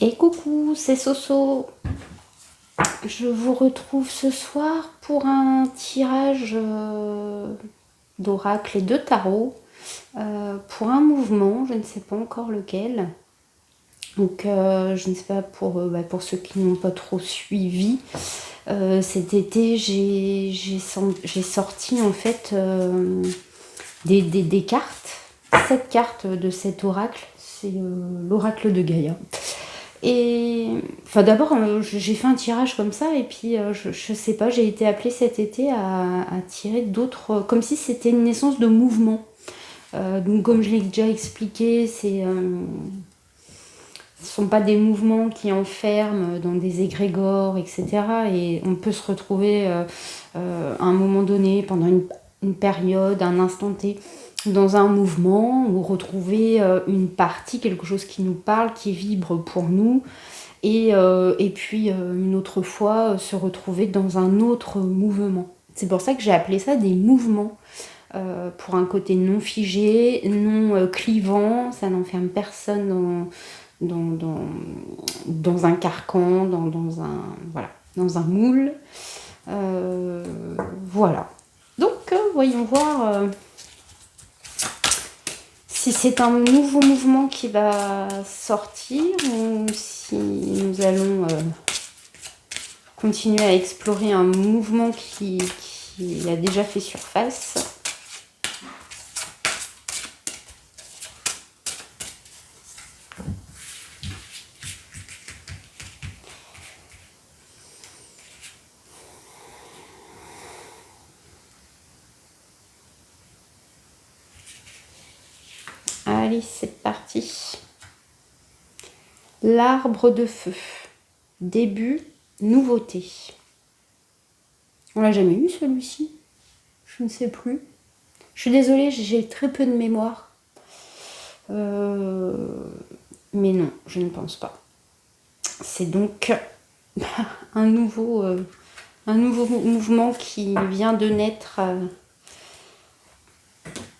Et coucou, c'est Soso. Je vous retrouve ce soir pour un tirage d'oracle et de tarot pour un mouvement, je ne sais pas encore lequel. Donc je ne sais pas pour ceux qui n'ont pas trop suivi. Cet été, j'ai sorti en fait des cartes, 7 cartes de cet oracle. C'est l'oracle de Gaïa. Et enfin d'abord j'ai fait un tirage comme ça et puis je sais pas, j'ai été appelée cet été à tirer d'autres, comme si c'était une naissance de mouvement. Donc comme je l'ai déjà expliqué, ce sont pas des mouvements qui enferment dans des égrégores, etc. Et on peut se retrouver à un moment donné, pendant une période, un instant T, dans un mouvement, ou retrouver une partie, quelque chose qui nous parle, qui vibre pour nous, et puis une autre fois se retrouver dans un autre mouvement. C'est pour ça que j'ai appelé ça des mouvements, pour un côté non figé, non clivant, ça n'enferme personne dans un carcan, dans un moule. Voilà. Donc voyons voir si c'est un nouveau mouvement qui va sortir ou si nous allons continuer à explorer un mouvement qui a déjà fait surface. Allez, c'est parti. L'arbre de feu. Début, nouveauté. On l'a jamais eu celui-ci? Je ne sais plus. Je suis désolée, j'ai très peu de mémoire. Mais non, je ne pense pas. C'est donc un nouveau mouvement qui vient de naître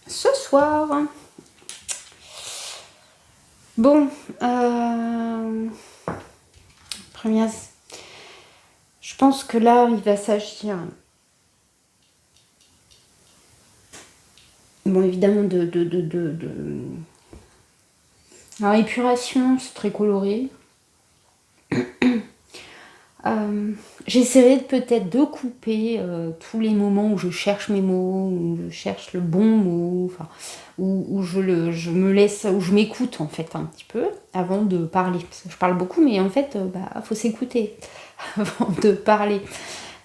ce soir. Bon, première, je pense que là, il va s'agir, bon, évidemment, alors, épuration, c'est très coloré. J'essaierai peut-être de couper tous les moments où je cherche mes mots, où je cherche le bon mot, enfin, où je me laisse, où je m'écoute en fait un petit peu avant de parler. Parce que je parle beaucoup, mais en fait, faut s'écouter avant de parler.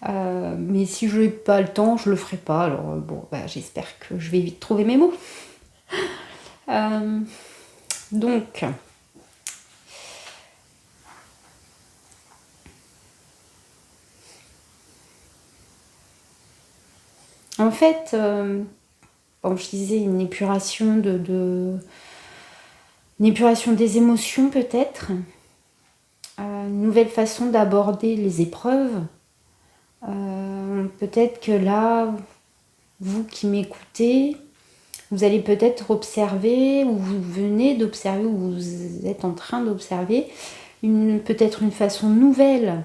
Mais si je n'ai pas le temps, je le ferai pas. Alors j'espère que je vais vite trouver mes mots. Donc. En fait, je disais une épuration une épuration des émotions peut-être, une nouvelle façon d'aborder les épreuves. Peut-être que là, vous qui m'écoutez, vous allez peut-être observer, ou vous venez d'observer, ou vous êtes en train d'observer, peut-être une façon nouvelle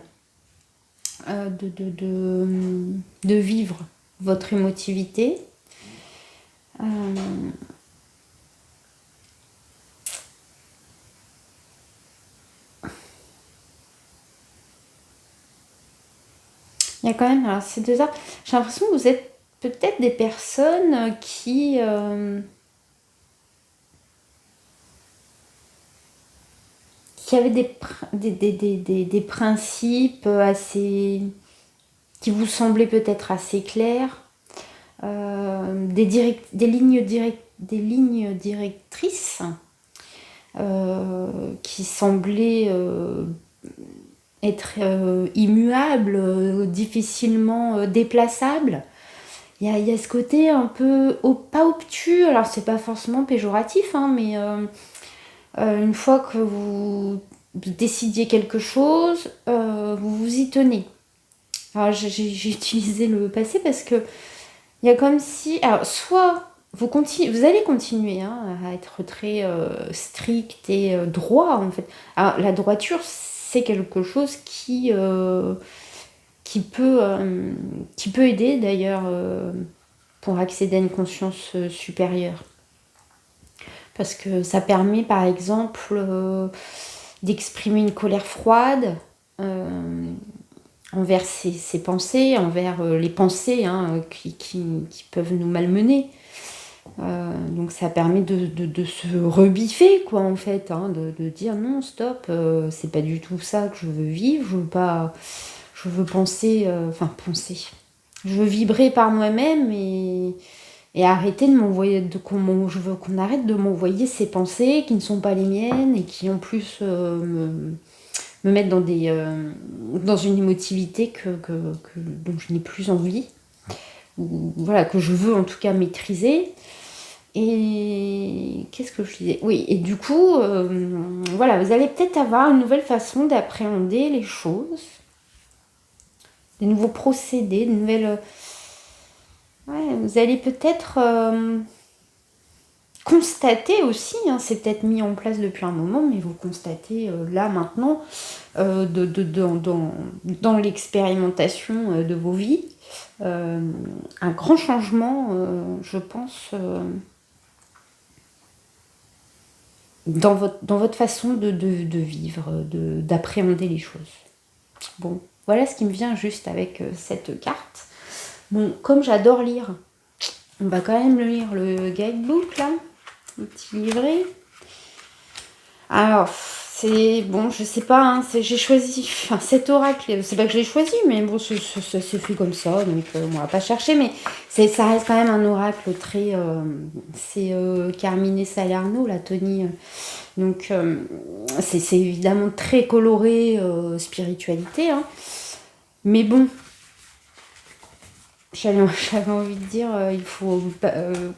de vivre votre émotivité. Il y a quand même, alors ces 2 heures, j'ai l'impression que vous êtes peut-être des personnes qui avaient des principes assez, qui vous semblaient peut-être assez clairs, des lignes directrices qui semblaient être immuables, difficilement déplaçables. Il y a ce côté un peu pas obtus, alors c'est pas forcément péjoratif, mais une fois que vous décidiez quelque chose, vous vous y tenez. Alors j'ai utilisé le passé parce que il y a comme si, alors soit vous allez continuer hein, à être très strict et droit en fait. Alors, la droiture, c'est quelque chose qui peut aider d'ailleurs pour accéder à une conscience supérieure. Parce que ça permet par exemple d'exprimer une colère froide envers ses pensées, envers les pensées hein, qui peuvent nous malmener. Donc ça permet de se rebiffer quoi en fait, hein, de dire non stop, c'est pas du tout ça que je veux vivre, je veux penser, je veux vibrer par moi-même et arrêter de m'envoyer, je veux qu'on arrête de m'envoyer ces pensées qui ne sont pas les miennes et qui en plus me mettent dans une émotivité dont je n'ai plus envie, ou voilà, que je veux en tout cas maîtriser. Et qu'est-ce que je disais? Oui, et du coup, voilà, vous allez peut-être avoir une nouvelle façon d'appréhender les choses, des nouveaux procédés, de nouvelles... Ouais, vous allez peut-être constater aussi, hein, c'est peut-être mis en place depuis un moment, mais vous constatez là maintenant, dans l'expérimentation de vos vies, un grand changement, je pense, dans votre façon de vivre, d'appréhender les choses. Bon, voilà ce qui me vient juste avec cette carte. Bon, comme j'adore lire, on va quand même lire le guidebook là, le petit livret. Alors, c'est bon, je sais pas, hein, j'ai choisi cet oracle, c'est pas que je l'ai choisi, mais bon, c'est fait comme ça, donc on va pas chercher, mais ça reste quand même un oracle très. C'est Carmine Salerno, la Tony. Donc, c'est évidemment très coloré spiritualité, hein, mais bon. J'avais envie de dire, il faut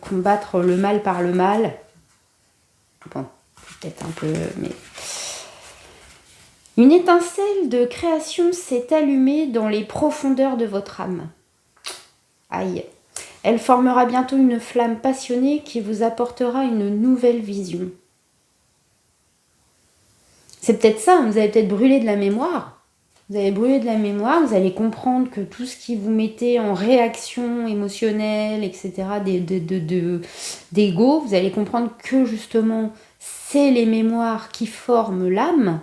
combattre le mal par le mal. Bon, peut-être un peu, mais... Une étincelle de création s'est allumée dans les profondeurs de votre âme. Aïe. Elle formera bientôt une flamme passionnée qui vous apportera une nouvelle vision. C'est peut-être ça, vous avez peut-être brûlé de la mémoire. Vous allez brûler de la mémoire, vous allez comprendre que tout ce qui vous mettait en réaction émotionnelle, etc., d'ego, vous allez comprendre que justement, c'est les mémoires qui forment l'âme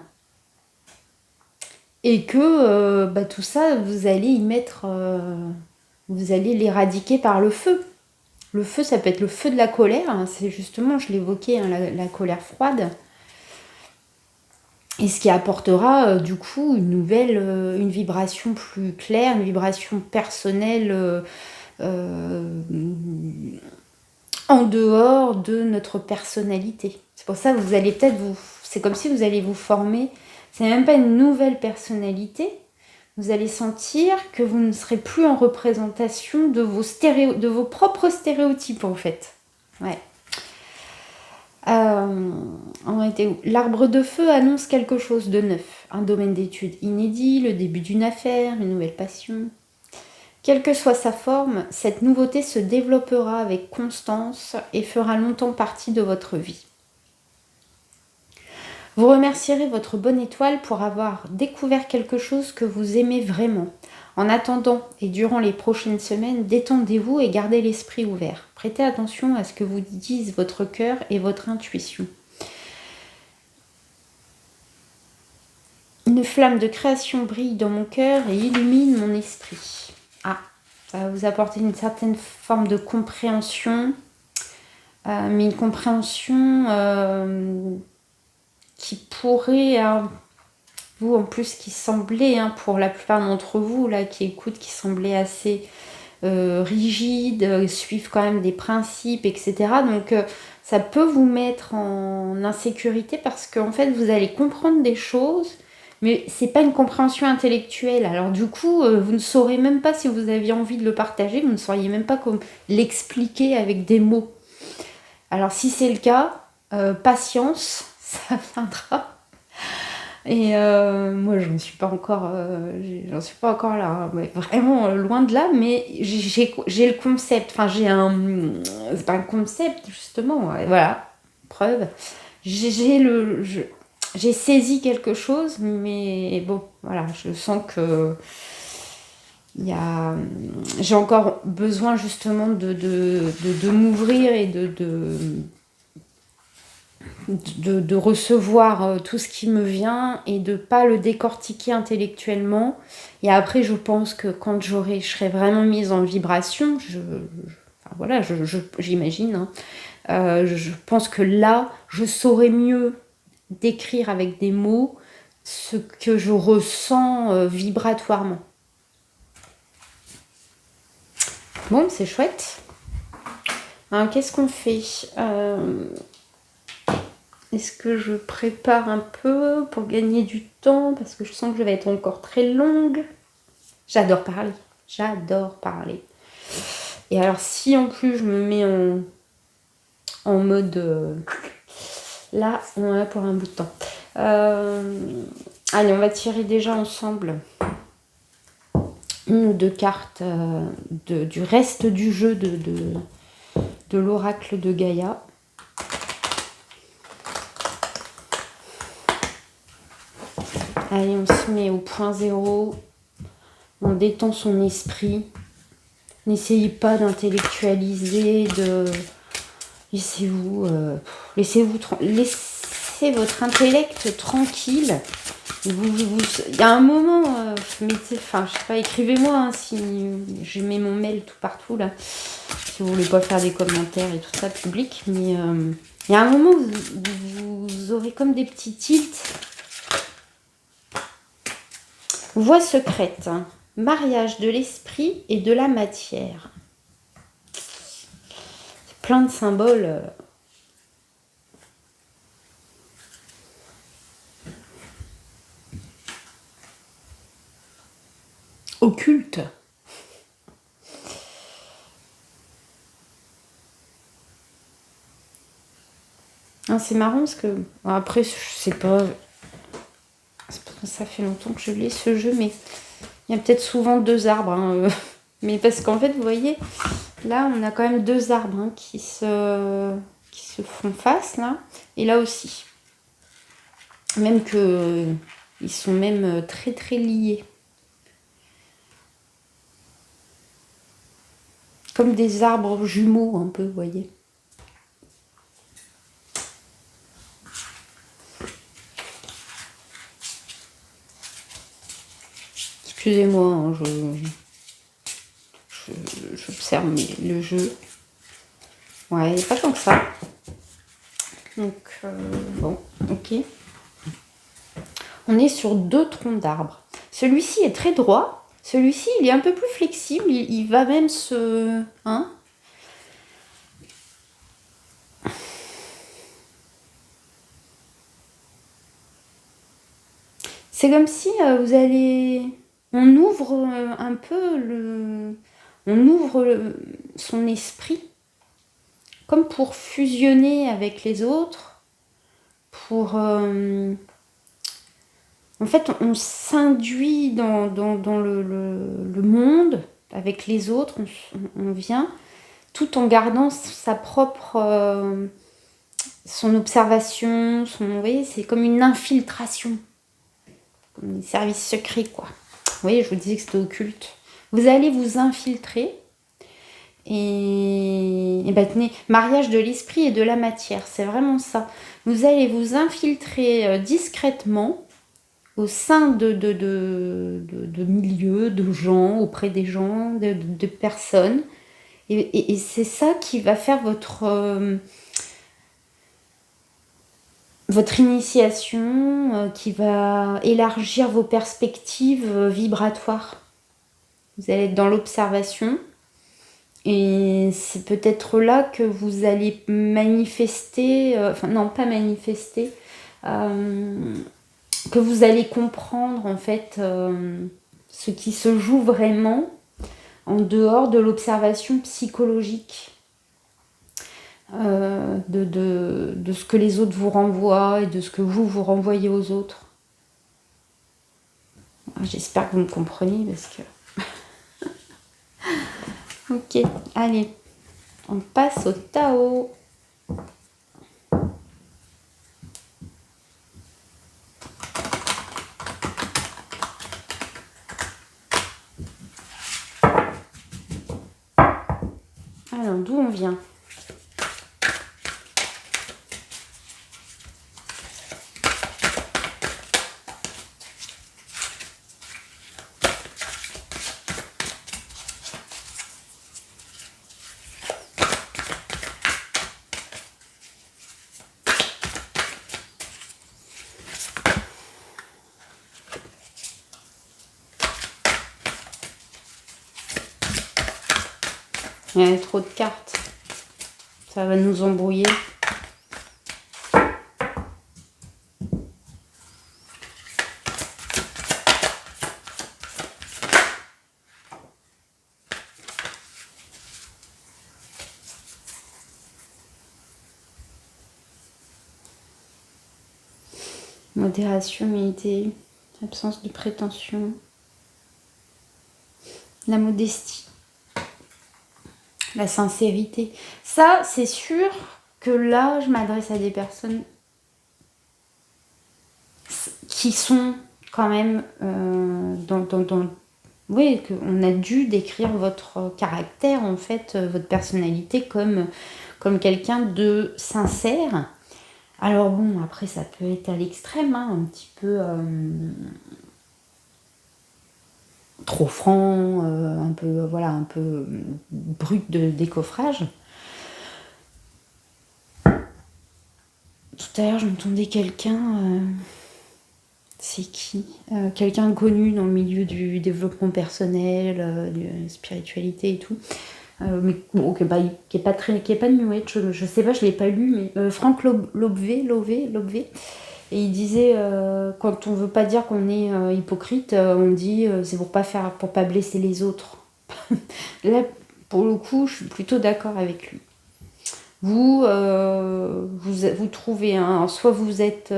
et que tout ça, vous allez y mettre, vous allez l'éradiquer par le feu. Le feu, ça peut être le feu de la colère, hein, c'est justement, je l'évoquais, hein, la colère froide. Et ce qui apportera du coup une vibration plus claire, une vibration personnelle en dehors de notre personnalité. C'est pour ça que vous allez peut-être c'est comme si vous allez vous former, c'est même pas une nouvelle personnalité, vous allez sentir que vous ne serez plus en représentation de vos propres stéréotypes en fait. Ouais. On était où? L'arbre de feu annonce quelque chose de neuf, un domaine d'études inédit, le début d'une affaire, une nouvelle passion. Quelle que soit sa forme, cette nouveauté se développera avec constance et fera longtemps partie de votre vie. Vous remercierez votre bonne étoile pour avoir découvert quelque chose que vous aimez vraiment. En attendant et durant les prochaines semaines, détendez-vous et gardez l'esprit ouvert. Prêtez attention à ce que vous disent votre cœur et votre intuition. Une flamme de création brille dans mon cœur et illumine mon esprit. Ah, ça va vous apporter une certaine forme de compréhension, mais une compréhension qui pourrait, vous en plus qui semblait, pour la plupart d'entre vous là qui écoutent, qui semblait assez rigide, suivent quand même des principes, etc. Donc ça peut vous mettre en insécurité parce qu'en fait vous allez comprendre des choses, mais c'est pas une compréhension intellectuelle. Alors du coup, vous ne saurez même pas si vous aviez envie de le partager, vous ne sauriez même pas comment l'expliquer avec des mots. Alors si c'est le cas, patience, ça viendra. Et moi, j'en suis pas encore là, hein, mais vraiment loin de là. Mais j'ai le concept. Enfin, c'est pas un concept justement. Ouais, voilà, preuve. J'ai j'ai saisi quelque chose, mais bon, voilà, je sens que il y a, j'ai encore besoin justement de m'ouvrir et de recevoir tout ce qui me vient et de pas le décortiquer intellectuellement. Et après, je pense que quand je serai vraiment mise en vibration, enfin, voilà, j'imagine, hein, je pense que là, je saurai mieux décrire avec des mots ce que je ressens vibratoirement. Bon, c'est chouette. Hein, qu'est-ce qu'on fait Est-ce que je prépare un peu pour gagner du temps? Parce que je sens que je vais être encore très longue. J'adore parler. J'adore parler. Et alors, si en plus je me mets en mode... là, on est là pour un bout de temps. Allez, on va tirer déjà ensemble une ou deux cartes du reste du jeu de l'oracle de Gaïa. Allez, on se met au point zéro. On détend son esprit. N'essayez pas d'intellectualiser, laissez-vous laissez votre intellect tranquille. Il y a un moment, enfin, je sais pas, écrivez-moi hein, si je mets mon mail tout partout là, si vous voulez pas faire des commentaires et tout ça public, mais il y a un moment où vous aurez comme des petits tilts. Voie secrète, hein. Mariage de l'esprit et de la matière. C'est plein de symboles. Occulte. Ah, c'est marrant parce que après je sais pas, ça fait longtemps que je l'ai ce jeu, mais il y a peut-être souvent deux arbres, hein, mais parce qu'en fait vous voyez là on a quand même deux arbres hein, qui se font face là, et là aussi, même que ils sont même très très liés. Comme des arbres jumeaux un peu, vous voyez. Excusez-moi, hein, j'observe le jeu. Ouais, pas tant que ça. Donc, bon, ok. On est sur deux troncs d'arbres. Celui-ci est très droit. Celui-ci, il est un peu plus flexible. Il va même se... Hein? C'est comme si vous allez... On ouvre un peu On ouvre son esprit comme pour fusionner avec les autres, pour... en fait, on s'induit dans le monde avec les autres, on vient, tout en gardant sa propre... son observation, vous voyez, c'est comme une infiltration, comme des services secrets, quoi. Vous voyez, je vous disais que c'était occulte. Vous allez vous infiltrer et ben, tenez, mariage de l'esprit et de la matière, c'est vraiment ça. Vous allez vous infiltrer discrètement au sein de milieux, de gens, auprès des gens, de personnes. Et c'est ça qui va faire votre initiation, qui va élargir vos perspectives vibratoires. Vous allez être dans l'observation. Et c'est peut-être là que vous allez manifester, enfin non, pas manifester, que vous allez comprendre en fait ce qui se joue vraiment en dehors de l'observation psychologique de ce que les autres vous renvoient et de ce que vous renvoyez aux autres. J'espère que vous me comprenez parce que... Ok, allez, on passe au Tao. Alors, d'où on vient? Il y a trop de cartes. Ça va nous embrouiller. Modération, humilité, absence de prétention, la modestie, la sincérité. Ça, c'est sûr que là, je m'adresse à des personnes qui sont quand même oui, qu'on a dû décrire votre caractère, en fait, votre personnalité comme quelqu'un de sincère. Alors bon, après, ça peut être à l'extrême, hein, un petit peu trop franc, un peu, voilà, un peu brut de décoffrage. Tout à l'heure, j'entendais quelqu'un... c'est qui? Quelqu'un connu dans le milieu du développement personnel, de la spiritualité et tout. Mais bon, qui est pas de New Age, je sais pas, je l'ai pas lu, mais Franck Lobvé. Et il disait, quand on veut pas dire qu'on est hypocrite, on dit c'est pour pas blesser les autres. Là, pour le coup, je suis plutôt d'accord avec lui. Vous trouvez, soit vous êtes...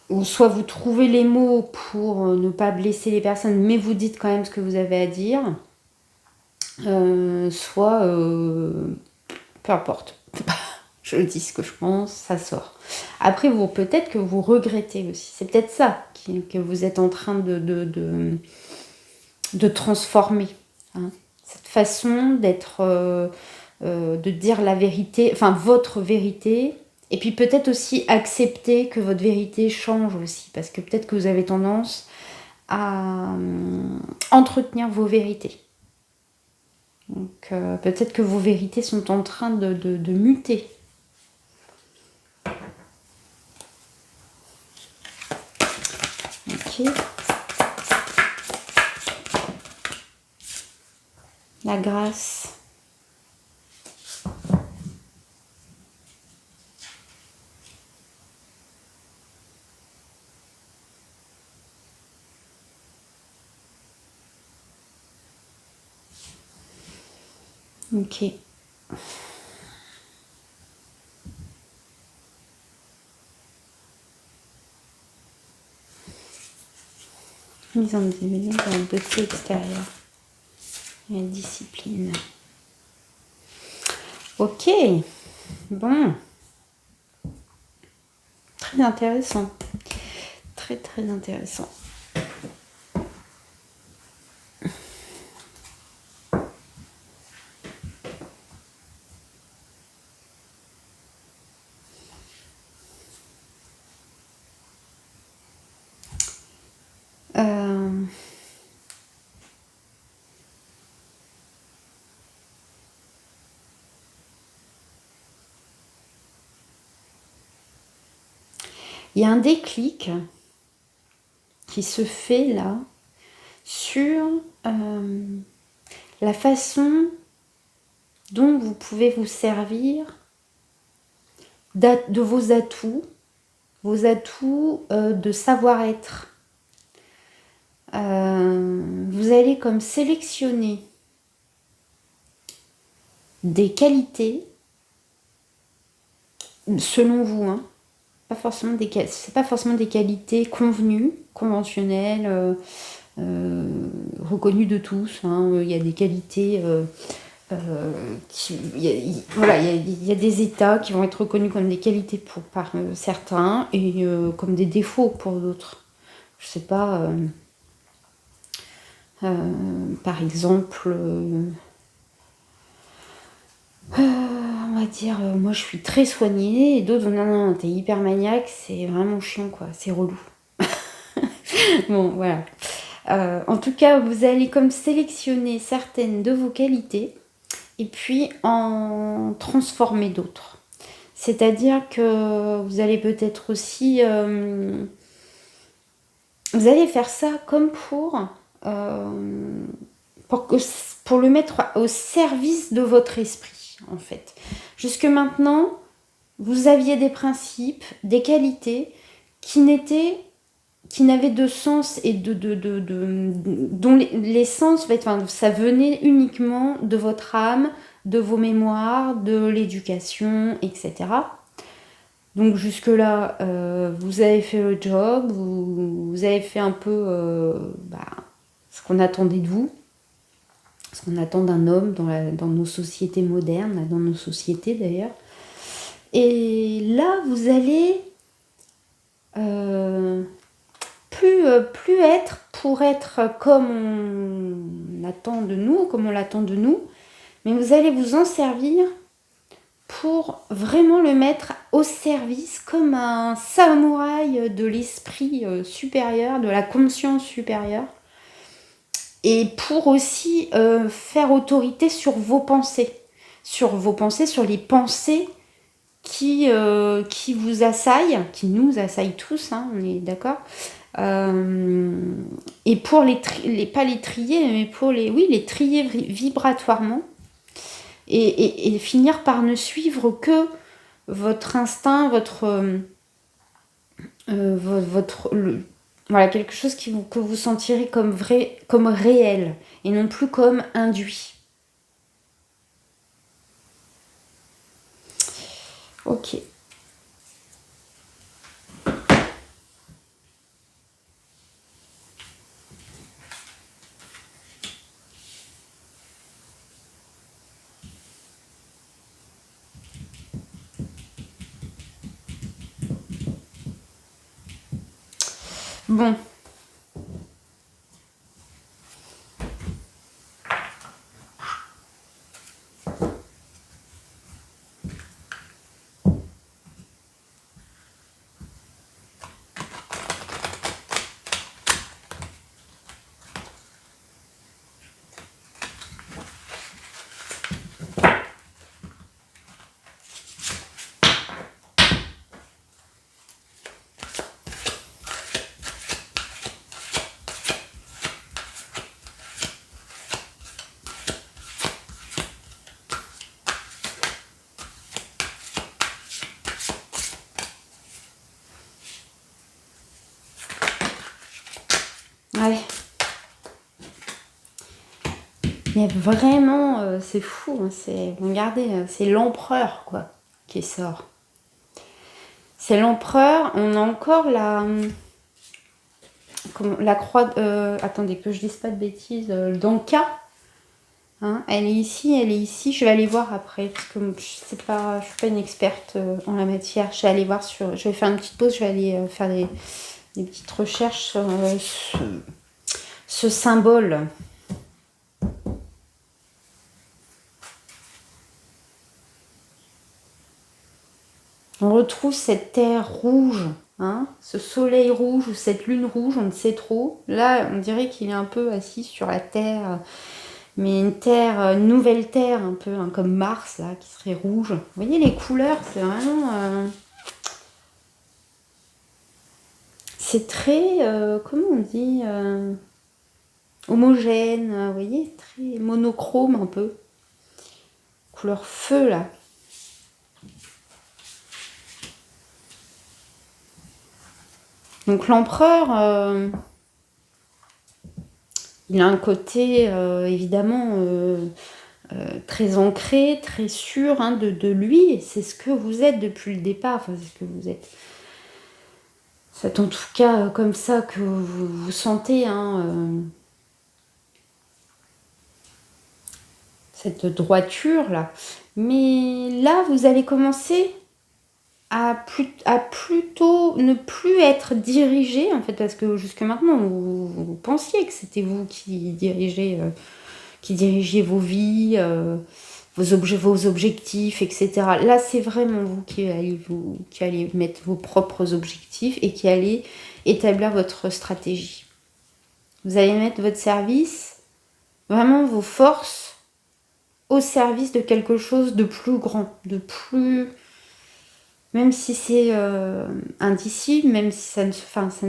ou soit vous trouvez les mots pour ne pas blesser les personnes, mais vous dites quand même ce que vous avez à dire. Soit... peu importe. Je dis ce que je pense, ça sort. Après, peut-être que vous regrettez aussi. C'est peut-être ça que vous êtes en train de transformer. Hein. Cette façon d'être... de dire la vérité, enfin votre vérité, et puis peut-être aussi accepter que votre vérité change aussi, parce que peut-être que vous avez tendance à entretenir vos vérités. Donc peut-être que vos vérités sont en train de muter. Ok. La grâce. Ok. Mise en division dans la beauté extérieure. Et la discipline. Ok. Bon. Très intéressant. Très très intéressant. Il y a un déclic qui se fait là sur la façon dont vous pouvez vous servir de vos atouts de savoir-être. Vous allez comme sélectionner des qualités, selon vous, hein, c'est pas forcément des qualités convenues, conventionnelles, reconnues de tous, hein. Il y a des qualités, voilà, il y a des états qui vont être reconnus comme des qualités par certains et comme des défauts pour d'autres. Je sais pas, par exemple, on va dire, moi je suis très soignée et d'autres vont dire non, t'es hyper maniaque, c'est vraiment chiant quoi, c'est relou. Bon, voilà. En tout cas, vous allez comme sélectionner certaines de vos qualités et puis en transformer d'autres. C'est-à-dire que vous allez peut-être aussi... vous allez faire ça comme pour le mettre au service de votre esprit, en fait. Jusque maintenant, vous aviez des principes, des qualités qui n'avaient de sens et dont l'essence, enfin, ça venait uniquement de votre âme, de vos mémoires, de l'éducation, etc. Donc jusque-là, vous avez fait le job, vous avez fait un peu ce qu'on attendait de vous, ce qu'on attend d'un homme dans nos sociétés modernes, dans nos sociétés d'ailleurs. Et là, vous allez plus être pour être comme on attend de nous, comme on l'attend de nous, mais vous allez vous en servir pour vraiment le mettre au service comme un samouraï de l'esprit supérieur, de la conscience supérieure, et pour aussi faire autorité sur vos pensées, sur les pensées qui vous assaillent, qui nous assaillent tous, hein, on est d'accord, et pour pas les trier, mais pour les trier vibratoirement, et finir par ne suivre que votre instinct, voilà, quelque chose que vous sentirez comme vrai, comme réel, et non plus comme induit. Ok. Bon. Allez. Il y a vraiment, c'est fou, hein, regardez, c'est l'empereur, quoi, qui sort. C'est l'empereur, on a encore la croix, attendez, que je dise pas de bêtises, d'Anka, hein, elle est ici, je vais aller voir après, parce que je suis pas une experte en la matière, je vais faire une petite pause, je vais aller faire des petites recherches sur ce symbole. On retrouve cette terre rouge, hein, ce soleil rouge ou cette lune rouge, on ne sait trop. Là, on dirait qu'il est un peu assis sur la terre, mais une nouvelle terre, un peu hein, comme Mars, là, qui serait rouge. Vous voyez les couleurs, c'est vraiment... c'est très, comment on dit, homogène, vous voyez, très monochrome un peu. Couleur feu, là. Donc l'empereur, il a un côté évidemment très ancré, très sûr hein, de lui, et c'est ce que vous êtes depuis le départ, enfin c'est ce que vous êtes. C'est en tout cas comme ça que vous vous sentez, hein, cette droiture-là. Mais là, vous allez commencer à plutôt ne plus être dirigé, en fait, parce que jusque maintenant, vous pensiez que c'était vous qui dirigiez vos vies, vos objectifs, etc. Là, c'est vraiment vous qui allez mettre vos propres objectifs et qui allez établir votre stratégie. Vous allez mettre votre service, vraiment vos forces, au service de quelque chose de plus grand, de plus... Même si c'est indicible, même si ça ne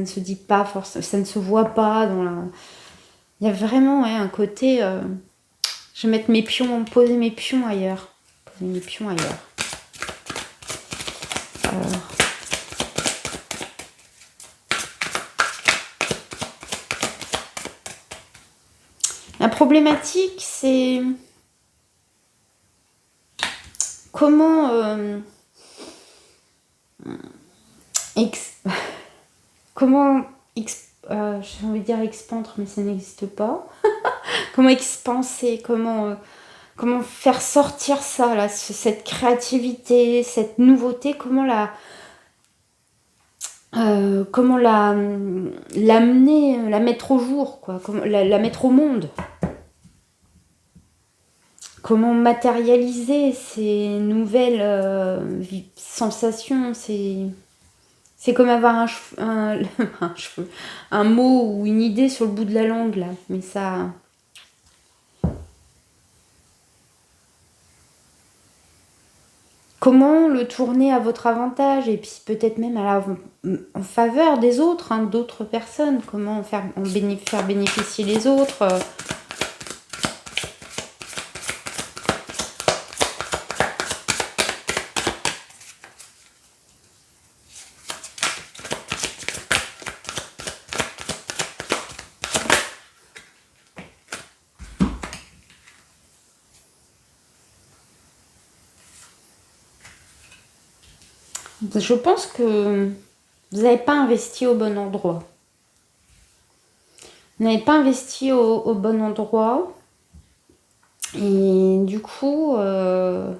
se dit pas forcément, ça ne se voit pas dans la... Il y a vraiment un côté... je vais mettre mes pions, poser mes pions ailleurs. Poser mes pions ailleurs. Alors... La problématique, c'est... Comment... comment... j'ai envie de dire expandre, mais ça n'existe pas. Comment expanser, comment faire sortir ça, là, cette créativité, cette nouveauté, comment l'amener, la mettre au jour, quoi, comment la mettre au monde. Comment matérialiser ces nouvelles sensations, c'est comme avoir un mot ou une idée sur le bout de la langue, là, mais ça... Comment le tourner à votre avantage et puis peut-être même en faveur des autres, hein, d'autres personnes. Comment faire bénéficier les autres. Je pense que vous n'avez pas investi au bon endroit. Vous n'avez pas investi au bon endroit. Et du coup... ce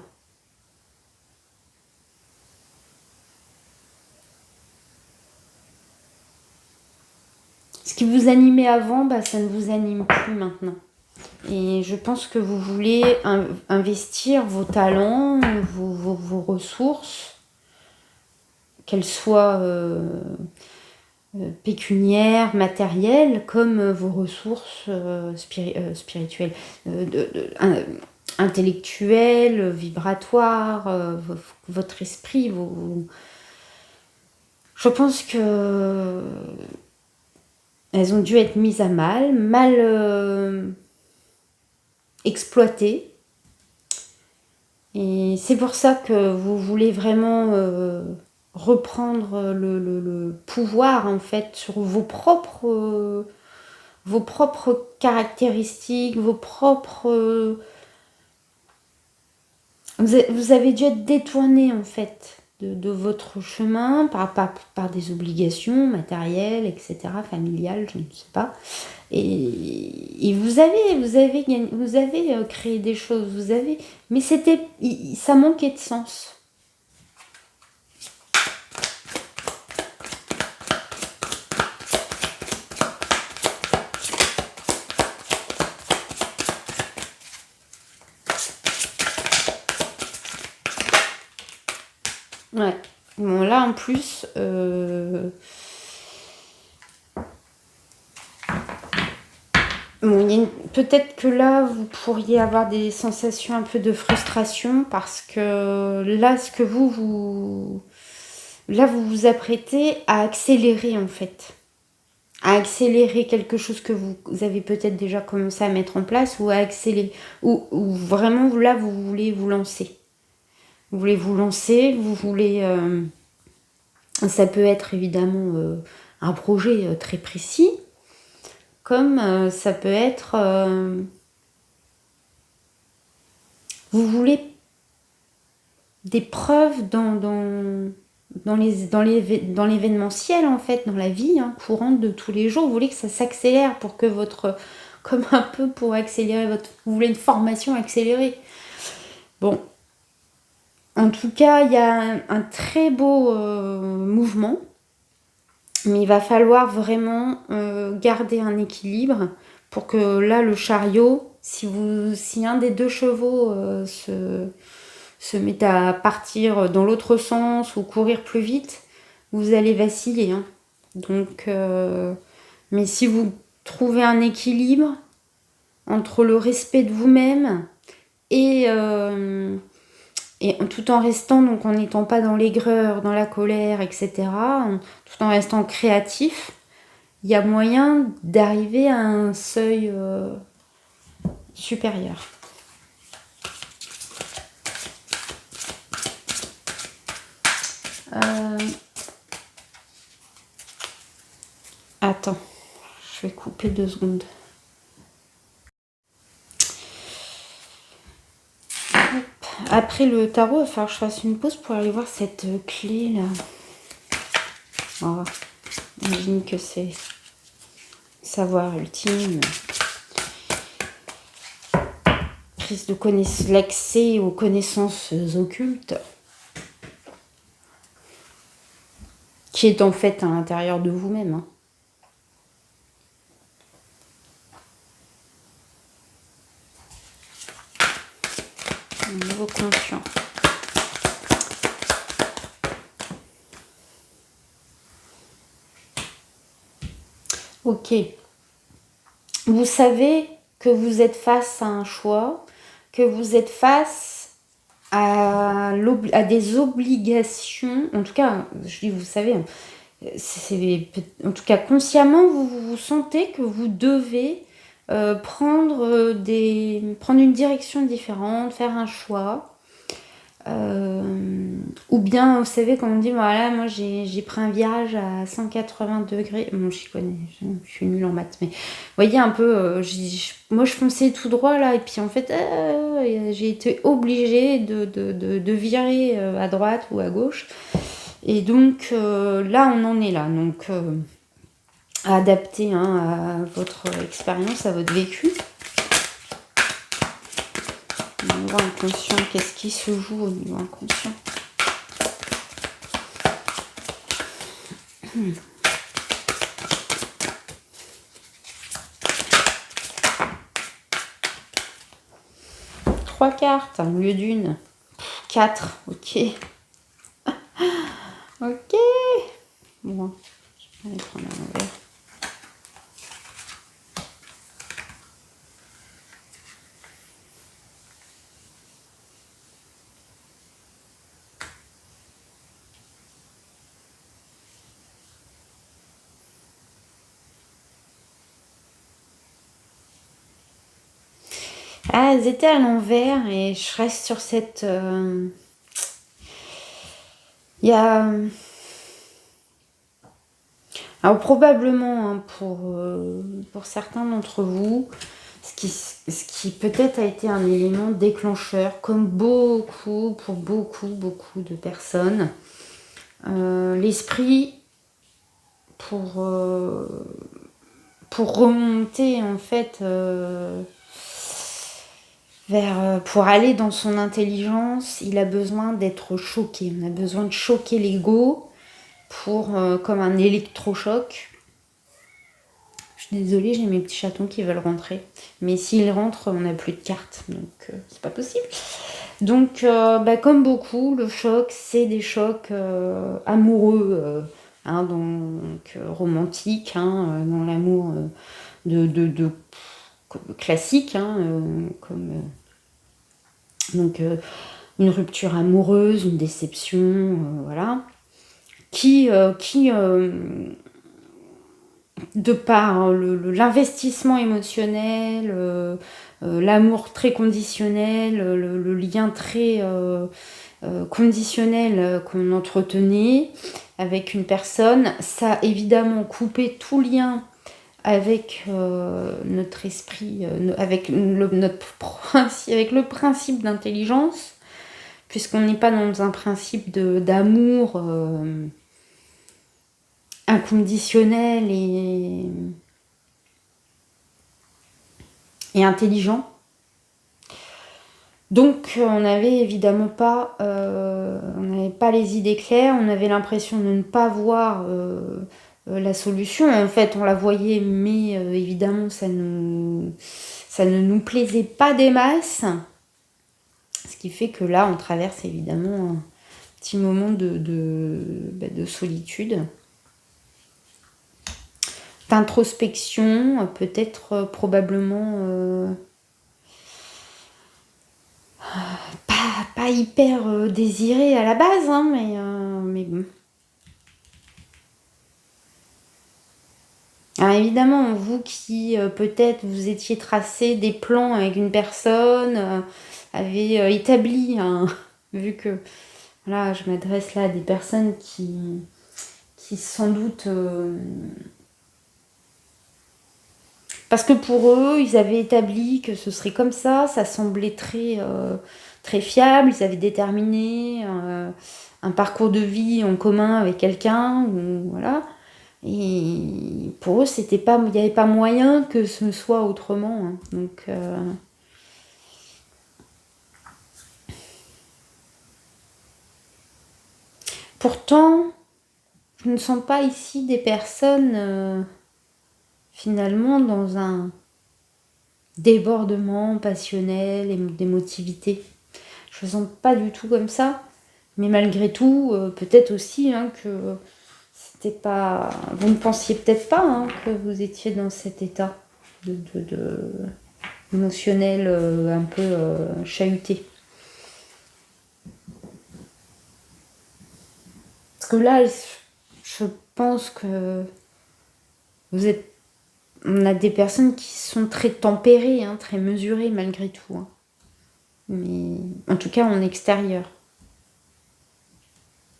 qui vous animait avant, ça ne vous anime plus maintenant. Et je pense que vous voulez investir vos talents, vos ressources, qu'elles soient pécuniaires, matérielles, comme vos ressources spirituelles, intellectuelles, vibratoires, votre esprit. Je pense que elles ont dû être mises à mal exploitées. Et c'est pour ça que vous voulez vraiment reprendre le pouvoir, en fait, sur vos propres caractéristiques, vos propres... Vous avez dû être détourné, en fait, de votre chemin par des obligations matérielles, etc., familiales, je ne sais pas. Et vous avez créé des choses, mais ça manquait de sens. Ouais. Bon, là, en plus, bon, peut-être que là, vous pourriez avoir des sensations un peu de frustration parce que là, là, vous vous apprêtez à accélérer, en fait. À accélérer quelque chose que vous avez peut-être déjà commencé à mettre en place ou à accélérer. Ou vraiment, là, vous voulez vous lancer. Vous voulez vous lancer, vous voulez... ça peut être évidemment un projet très précis, comme ça peut être... vous voulez des preuves dans dans l'événementiel, en fait, dans la vie courante de tous les jours. Vous voulez que ça s'accélère pour que comme un peu pour accélérer vous voulez une formation accélérée. Bon, en tout cas, il y a un très beau mouvement, mais il va falloir vraiment garder un équilibre pour que là, le chariot, si un des deux chevaux se met à partir dans l'autre sens ou courir plus vite, vous allez vaciller. Donc, mais si vous trouvez un équilibre entre le respect de vous-même et tout en restant, donc en n'étant pas dans l'aigreur, dans la colère, etc., tout en restant créatif, il y a moyen d'arriver à un seuil supérieur. Attends, je vais couper 2 secondes. Hop. Après le tarot, il va falloir que je fasse une pause pour aller voir cette clé là. Oh, j'imagine que c'est savoir ultime. Prise de l'accès aux connaissances occultes. Qui est en fait à l'intérieur de vous-même. Un nouveau conscient. Ok. Vous savez que vous êtes face à un choix, que vous êtes face à des obligations. En tout cas, je dis vous savez, en tout cas consciemment, vous sentez que vous devez prendre une direction différente, faire un choix. Ou bien, vous savez, quand on dit, voilà, moi j'ai pris un virage à 180 degrés. Bon, j'y connais, je suis nulle en maths, mais vous voyez un peu, moi je fonçais tout droit là, et puis en fait, j'ai été obligée de virer à droite ou à gauche. Et donc là, on en est là. Donc, adapter à votre expérience, à votre vécu. Au niveau inconscient, qu'est-ce qui se joue au niveau inconscient? Trois cartes au lieu d'une. 4, ok. Ok. Bon, je vais aller prendre un verre. Ah, elles étaient à l'envers et je reste sur cette... Il y a... Alors probablement pour certains d'entre vous, ce qui peut-être a été un élément déclencheur, comme pour beaucoup de personnes, l'esprit pour remonter en fait pour aller dans son intelligence, il a besoin d'être choqué. On a besoin de choquer l'ego comme un électrochoc. Je suis désolée, j'ai mes petits chatons qui veulent rentrer. Mais s'ils rentrent, on n'a plus de cartes. Donc, c'est pas possible. Donc, comme beaucoup, le choc, c'est des chocs amoureux, donc romantiques, dans l'amour de classique, donc une rupture amoureuse, une déception, voilà, qui de par l'investissement émotionnel, l'amour très conditionnel, le lien très conditionnel qu'on entretenait avec une personne, ça a évidemment coupé tout lien avec notre esprit, avec le principe d'intelligence, puisqu'on n'est pas dans un principe d'amour inconditionnel et intelligent. Donc on n'avait évidemment pas, on n'avait pas les idées claires, on avait l'impression de ne pas voir la solution. En fait, on la voyait, mais évidemment, ça ne nous plaisait pas des masses. Ce qui fait que là, on traverse évidemment un petit moment de solitude, d'introspection, peut-être probablement pas hyper désiré à la base, hein, mais bon. Alors évidemment, vous qui peut-être vous étiez tracé des plans avec une personne, avez établi, vu que là je m'adresse là à des personnes qui sans doute... parce que pour eux, ils avaient établi que ce serait comme ça semblait très fiable, ils avaient déterminé un parcours de vie en commun avec quelqu'un, voilà. Et pour eux, il n'y avait pas moyen que ce soit autrement. Hein. Donc, pourtant, je ne sens pas ici des personnes finalement dans un débordement passionnel et d'émotivité. Je ne sens pas du tout comme ça. Mais malgré tout, peut-être aussi que c'était pas. Vous ne pensiez peut-être pas que vous étiez dans cet état émotionnel un peu chahuté. Parce que là, je pense que on a des personnes qui sont très tempérées, très mesurées malgré tout. Mais en tout cas en extérieur.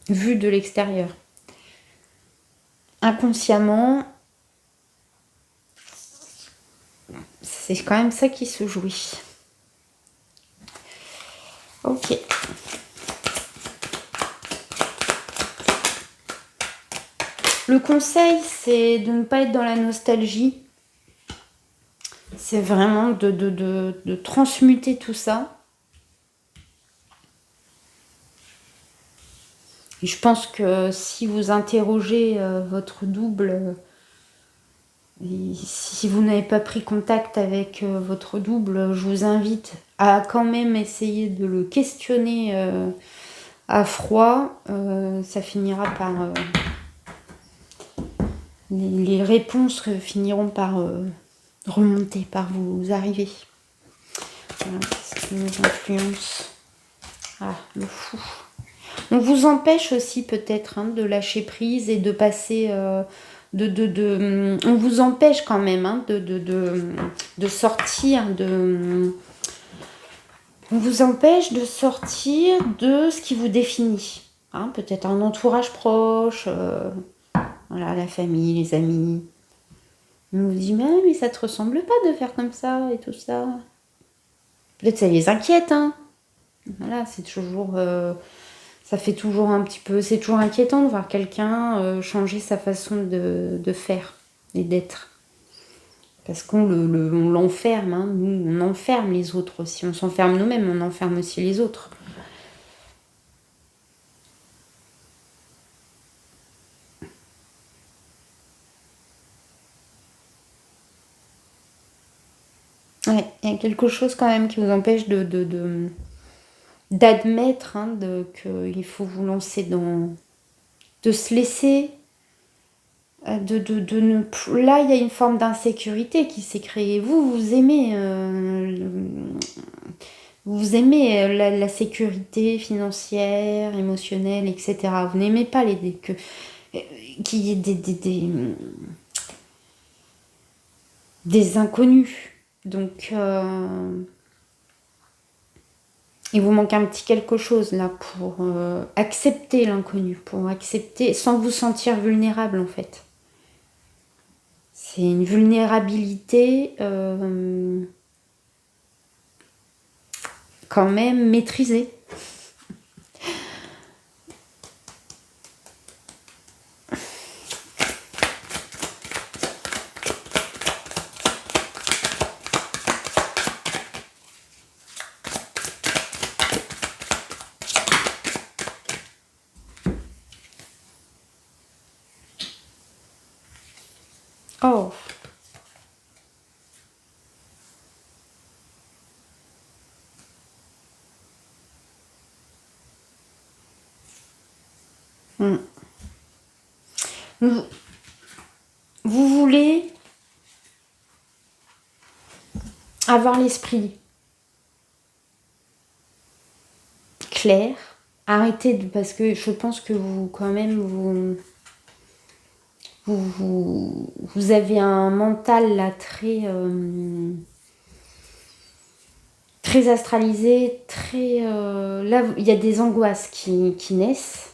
Vu de l'extérieur. Inconsciemment, c'est quand même ça qui se jouit. Ok. Le conseil, c'est de ne pas être dans la nostalgie. C'est vraiment de transmuter tout ça. Et je pense que si vous interrogez votre double, si vous n'avez pas pris contact avec votre double, je vous invite à quand même essayer de le questionner à froid. Ça finira par... les réponses finiront par remonter, par vous arriver. Voilà, qu'est-ce qui nous influence? Ah, le fou. On vous empêche aussi peut-être de lâcher prise et de passer... on vous empêche quand même de sortir on vous empêche de sortir de ce qui vous définit. Peut-être un entourage proche, voilà, la famille, les amis. On vous dit, mais ça te ressemble pas de faire comme ça et tout ça. Peut-être ça les inquiète. Voilà, c'est toujours... ça fait toujours un petit peu... C'est toujours inquiétant de voir quelqu'un changer sa façon de faire et d'être. Parce qu'on l'enferme, nous, on enferme les autres aussi. On s'enferme nous-mêmes, on enferme aussi les autres. Ouais, il y a quelque chose quand même qui vous empêche d'admettre qu'il faut vous lancer dans... de se laisser... Là, il y a une forme d'insécurité qui s'est créée. Vous aimez... vous aimez la sécurité financière, émotionnelle, etc. Vous n'aimez pas qu'il y ait des inconnus. Donc, il vous manque un petit quelque chose là pour accepter l'inconnu, pour accepter sans vous sentir vulnérable en fait. C'est une vulnérabilité quand même maîtrisée. Oh. Hmm. Vous, vous voulez avoir l'esprit clair, arrêtez de... Parce que je pense que vous, quand même, vous avez un mental là très... très astralisé, très... là, il y a des angoisses qui naissent.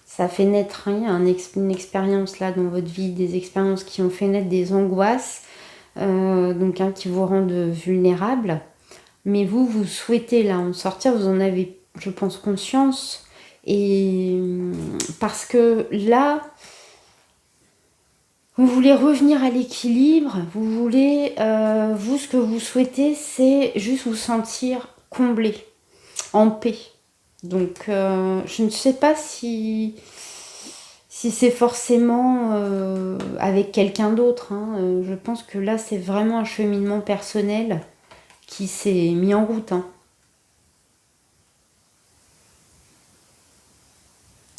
Ça fait naître une expérience là dans votre vie, des expériences qui ont fait naître des angoisses, donc qui vous rendent vulnérable. Mais vous souhaitez là en sortir, vous en avez, je pense, conscience. Et parce que là, vous voulez revenir à l'équilibre, vous voulez, vous, ce que vous souhaitez, c'est juste vous sentir comblé, en paix. Donc, je ne sais pas si c'est forcément avec quelqu'un d'autre. Je pense que là, c'est vraiment un cheminement personnel qui s'est mis en route.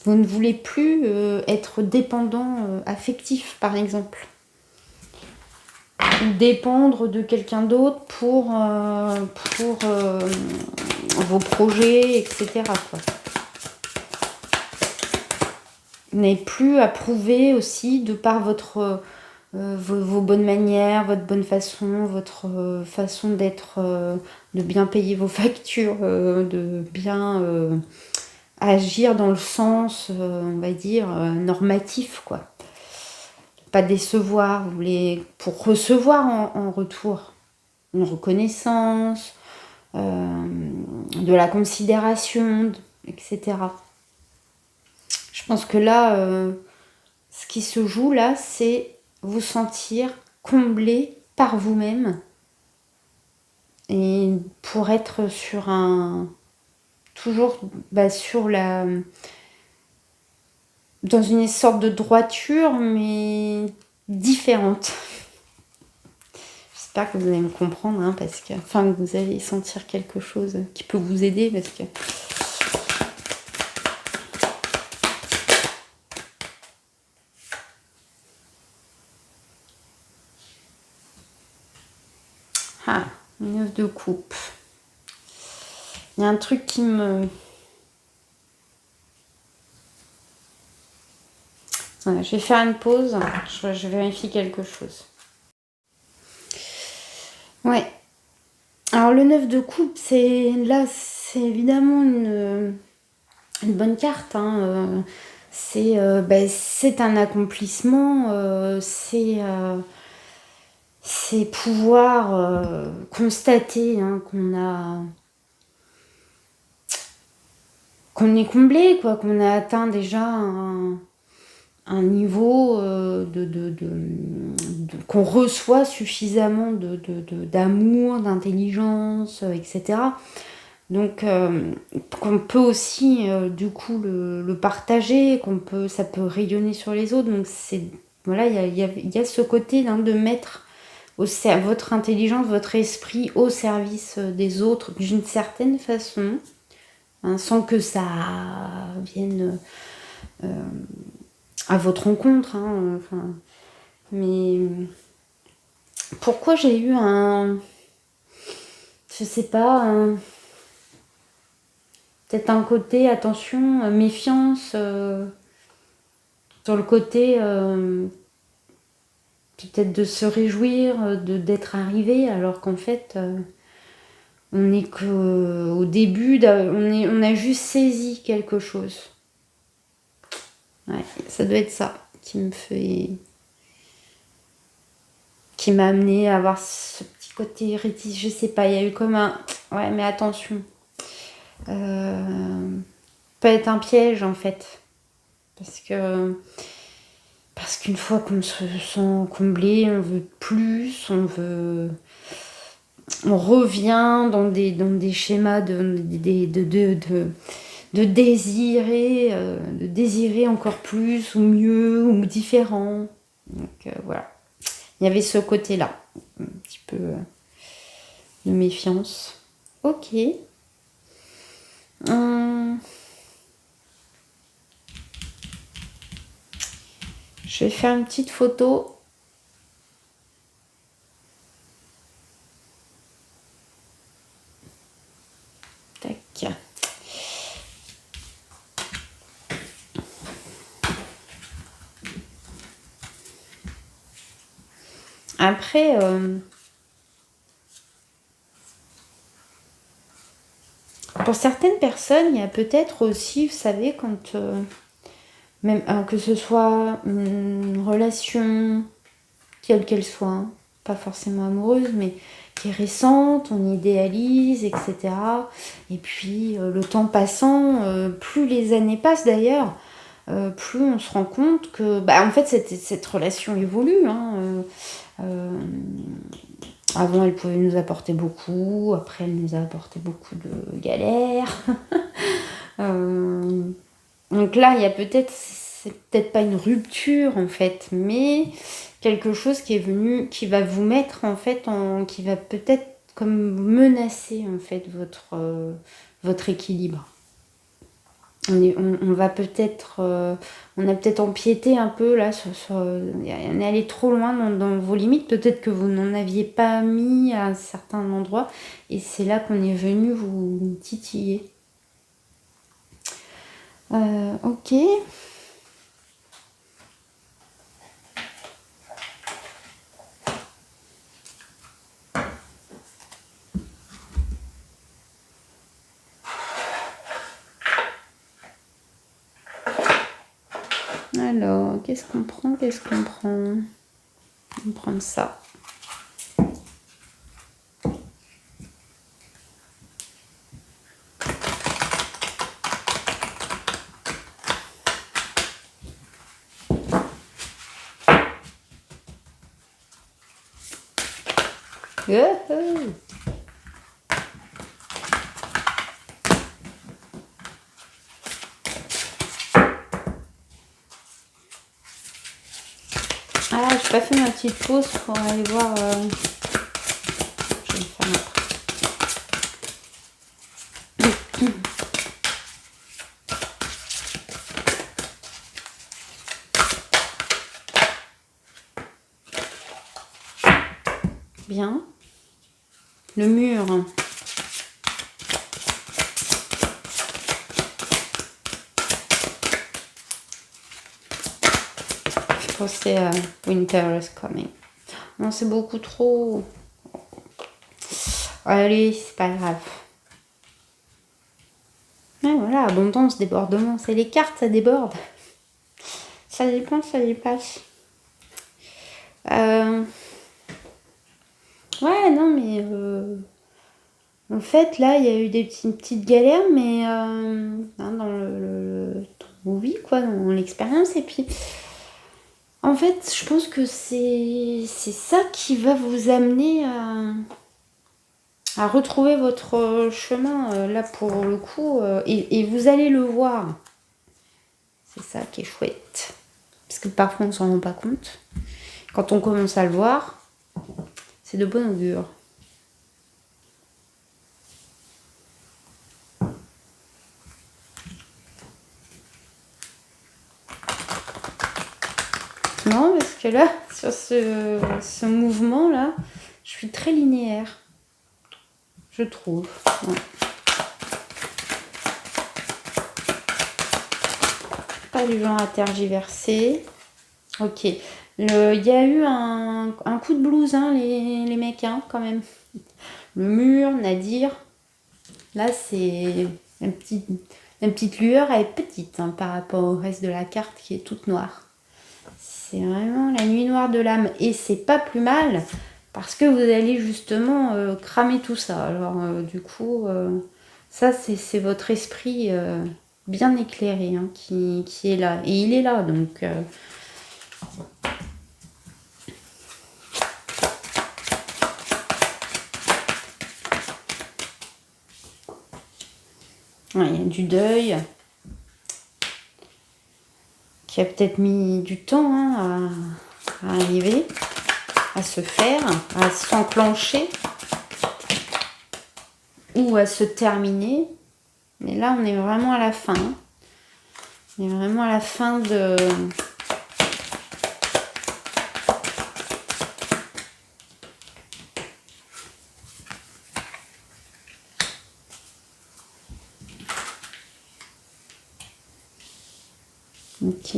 Vous ne voulez plus être dépendant affectif, par exemple. Ou dépendre de quelqu'un d'autre pour vos projets, etc. Quoi. Vous n'avez plus à prouver aussi de par vos bonnes manières, votre bonne façon, votre façon d'être, de bien payer vos factures, de bien agir dans le sens, on va dire, normatif, quoi. Pas décevoir, vous voulez pour recevoir en retour une reconnaissance, de la considération, etc. Je pense que là, ce qui se joue là, c'est vous sentir comblé par vous-même et pour être sur toujours sur dans une sorte de droiture, mais différente. J'espère que vous allez me comprendre, parce que, que vous allez sentir quelque chose qui peut vous aider, parce que... Ah, 9 de coupe. Il y a un truc qui me... Voilà, je vais faire une pause, je vérifie quelque chose. Ouais. Alors le 9 de coupe, c'est évidemment une bonne carte. C'est un accomplissement, c'est pouvoir constater qu'on est comblé, quoi, qu'on a atteint déjà un niveau qu'on reçoit suffisamment d'amour, d'intelligence, etc. Donc qu'on peut aussi du coup le partager, ça peut rayonner sur les autres. Donc voilà, il y a ce côté de mettre votre intelligence, votre esprit au service des autres d'une certaine façon, sans que ça vienne à votre rencontre. Mais pourquoi j'ai eu je sais pas, peut-être un côté attention, méfiance, sur le côté peut-être de se réjouir d'être arrivé, alors qu'en fait on n'est qu'au début, on a juste saisi quelque chose. Ouais, ça doit être ça qui m'a amené à avoir ce petit côté réticent, je sais pas, il y a eu comme un... Ouais, mais attention. Peut être un piège, en fait. Parce qu'une fois qu'on se sent comblé, on veut plus, on revient dans des schémas de désirer encore plus ou mieux ou différent. Donc voilà. Il y avait ce côté-là, un petit peu de méfiance. Ok. Je vais faire une petite photo. Tac. Après, pour certaines personnes, il y a peut-être aussi, vous savez, quand même que ce soit une relation, quelle qu'elle soit, hein, pas forcément amoureuse, mais qui est récente, on idéalise, etc. Et puis le temps passant, plus les années passent d'ailleurs, plus on se rend compte que, en fait, cette relation évolue. Hein, avant, elle pouvait nous apporter beaucoup, après, elle nous a apporté beaucoup de galères. Donc là, il y a c'est peut-être pas une rupture en fait, mais quelque chose qui est venu, qui va vous mettre en fait, qui va peut-être comme menacer en fait votre équilibre. On va peut-être, on a peut-être empiété un peu là, on est allé trop loin dans vos limites. Peut-être que vous n'en aviez pas mis à un certain endroit, et c'est là qu'on est venu vous titiller. Ok. Alors, qu'est-ce qu'on prend? On va prendre ça. Ah, j'ai pas fait ma petite pause pour aller voir. Je vais le faire après. Bien. Le mur. Je pensais à Winter is Coming. Non, c'est beaucoup trop. Allez, c'est pas grave. Ouais, voilà, abondance, débordement. C'est les cartes, ça déborde. Ça dépend, ça dépasse. Ouais, non, mais en fait, là, il y a eu des petites galères, mais dans le oui, quoi, dans l'expérience. Et puis, en fait, je pense que c'est ça qui va vous amener à retrouver votre chemin, là, pour le coup, et vous allez le voir. C'est ça qui est chouette. Parce que parfois, on s'en rend pas compte. Quand on commence à le voir, c'est de bon augure. Non, parce que là, sur ce mouvement-là, je suis très linéaire. Je trouve. Ouais. Pas du genre à tergiverser. Ok. Il y a eu un coup de blues, hein, les mecs, hein, quand même. Le mur, Nadir. Là, c'est une petite lueur, elle est petite, hein, par rapport au reste de la carte qui est toute noire. C'est vraiment la nuit noire de l'âme. Et c'est pas plus mal, parce que vous allez justement cramer tout ça. Alors, du coup, ça, c'est votre esprit bien éclairé, hein, qui est là. Et il est là, donc... ouais, il y a du deuil qui a peut-être mis du temps, hein, à arriver, à se faire, à s'enclencher ou à se terminer. Mais là, on est vraiment à la fin. On est vraiment à la fin de... Ok.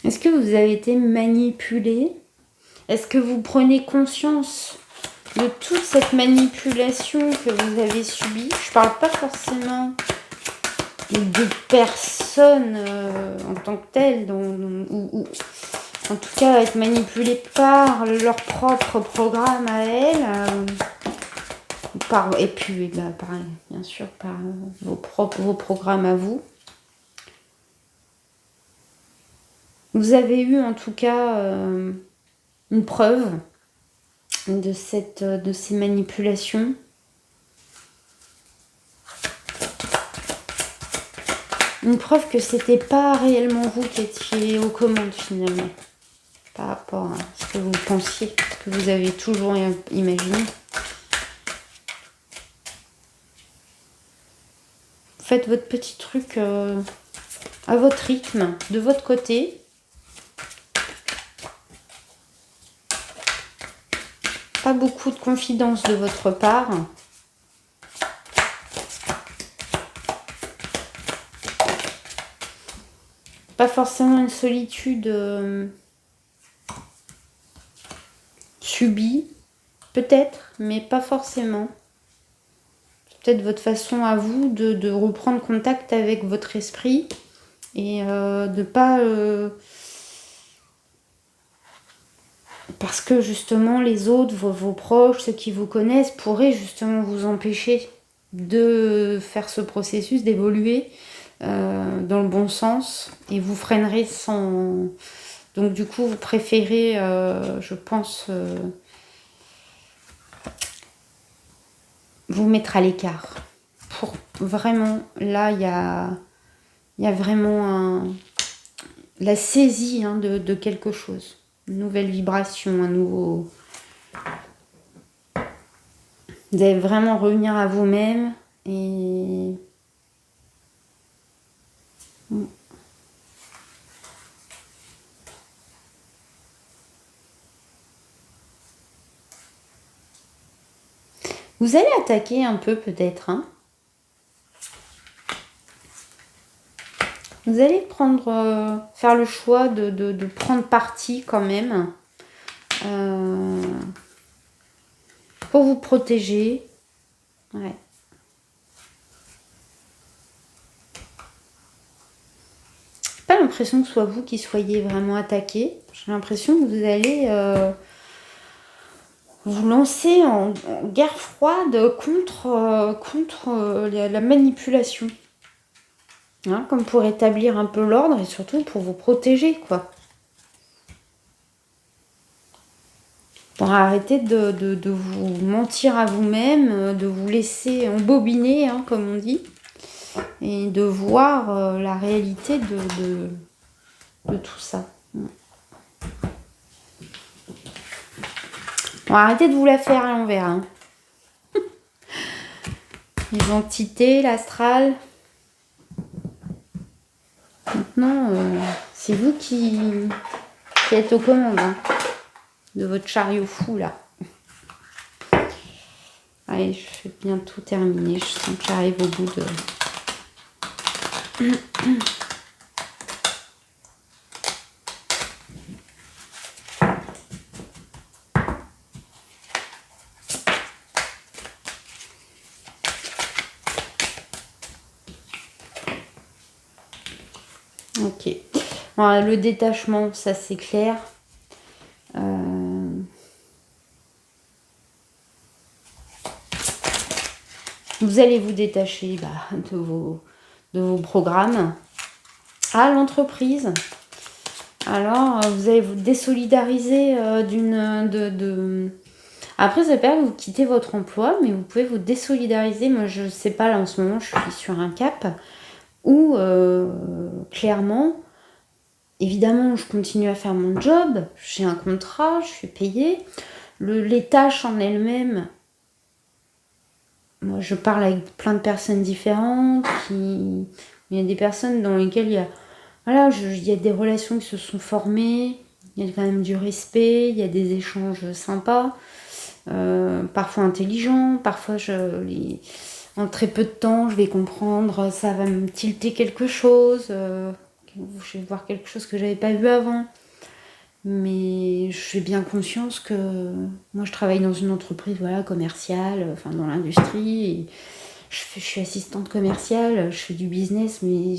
Est-ce que vous avez été manipulé? Est-ce que vous prenez conscience de toute cette manipulation que vous avez subie? Je parle pas forcément de personnes en tant que telles, ou en tout cas être manipulé par leur propre programme à elles, et puis bien sûr par vos programmes à vous. Vous avez eu en tout cas une preuve de ces manipulations. Une preuve que c'était pas réellement vous qui étiez aux commandes finalement, par rapport à ce que vous pensiez, ce que vous avez toujours imaginé. Faites votre petit truc à votre rythme, de votre côté. Pas beaucoup de confidence de votre part. Pas forcément une solitude subie, peut-être, mais pas forcément. C'est peut-être votre façon à vous de reprendre contact avec votre esprit et de pas... parce que justement les autres, vos proches, ceux qui vous connaissent, pourraient justement vous empêcher de faire ce processus, d'évoluer dans le bon sens, et vous freinerez sans... Donc du coup, vous préférez, je pense, vous mettre à l'écart. Pour vraiment, là, il y a vraiment la saisie de quelque chose. Une nouvelle vibration, un nouveau... Vous allez vraiment revenir à vous-même et... Vous allez attaquer un peu peut-être, hein. Vous allez faire le choix de prendre parti quand même pour vous protéger. Ouais. J'ai pas l'impression que ce soit vous qui soyez vraiment attaqué. J'ai l'impression que vous allez vous lancer en guerre froide contre la manipulation. Hein, comme pour établir un peu l'ordre et surtout pour vous protéger, quoi. Pour arrêter de vous mentir à vous-même, de vous laisser embobiner, hein, comme on dit, et de voir la réalité de tout ça. On va arrêter de vous la faire à l'envers. Hein. Les entités, l'astral. Maintenant, c'est vous qui êtes aux commandes hein, de votre chariot fou, là. Allez, je vais bientôt terminer. Je sens que j'arrive au bout de... Ok. Voilà, le détachement, ça c'est clair. Vous allez vous détacher de vos programmes à l'entreprise. Alors, vous allez vous désolidariser Après, ça veut pas que vous quittez votre emploi, mais vous pouvez vous désolidariser. Moi, je sais pas, là, en ce moment, je suis sur un cap où, clairement, évidemment, je continue à faire mon job, j'ai un contrat, je suis payée. Les tâches en elles-mêmes, moi, je parle avec plein de personnes différentes. Il y a des personnes dans lesquelles il y a, voilà, il y a des relations qui se sont formées, il y a quand même du respect, il y a des échanges sympas, parfois intelligents, parfois en très peu de temps, je vais comprendre, ça va me tilter quelque chose, je vais voir quelque chose que j'avais pas vu avant. Mais j'ai bien conscience que moi je travaille dans une entreprise voilà, commerciale, enfin dans l'industrie, et je suis assistante commerciale, je fais du business, mais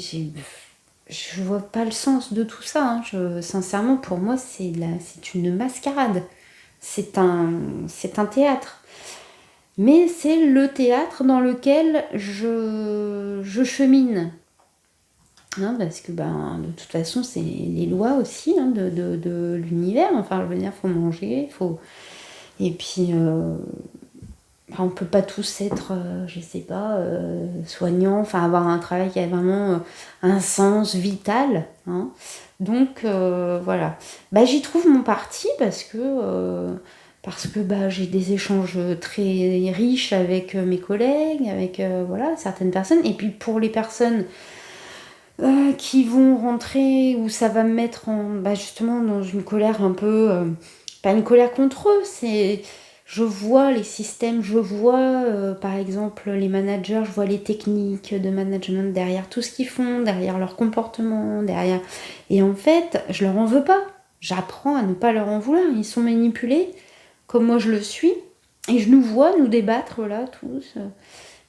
je vois pas le sens de tout ça. Sincèrement, pour moi, c'est une mascarade. C'est un théâtre. Mais c'est le théâtre dans lequel je chemine. Hein, parce que de toute façon, c'est les lois aussi de l'univers. Enfin, je veux dire, faut manger, faut. Et puis, on peut pas tous être, je sais pas, soignants, enfin avoir un travail qui a vraiment un sens vital. Hein. Donc voilà. J'y trouve mon parti parce que j'ai des échanges très riches avec mes collègues, avec voilà, certaines personnes. Et puis pour les personnes qui vont rentrer où ça va me mettre justement dans une colère un peu, pas une colère contre eux, c'est je vois les systèmes, je vois par exemple les managers, je vois les techniques de management derrière tout ce qu'ils font, derrière leur comportement, derrière, et en fait je leur en veux pas, j'apprends à ne pas leur en vouloir, ils sont manipulés comme moi je le suis, et je nous vois nous débattre là tous,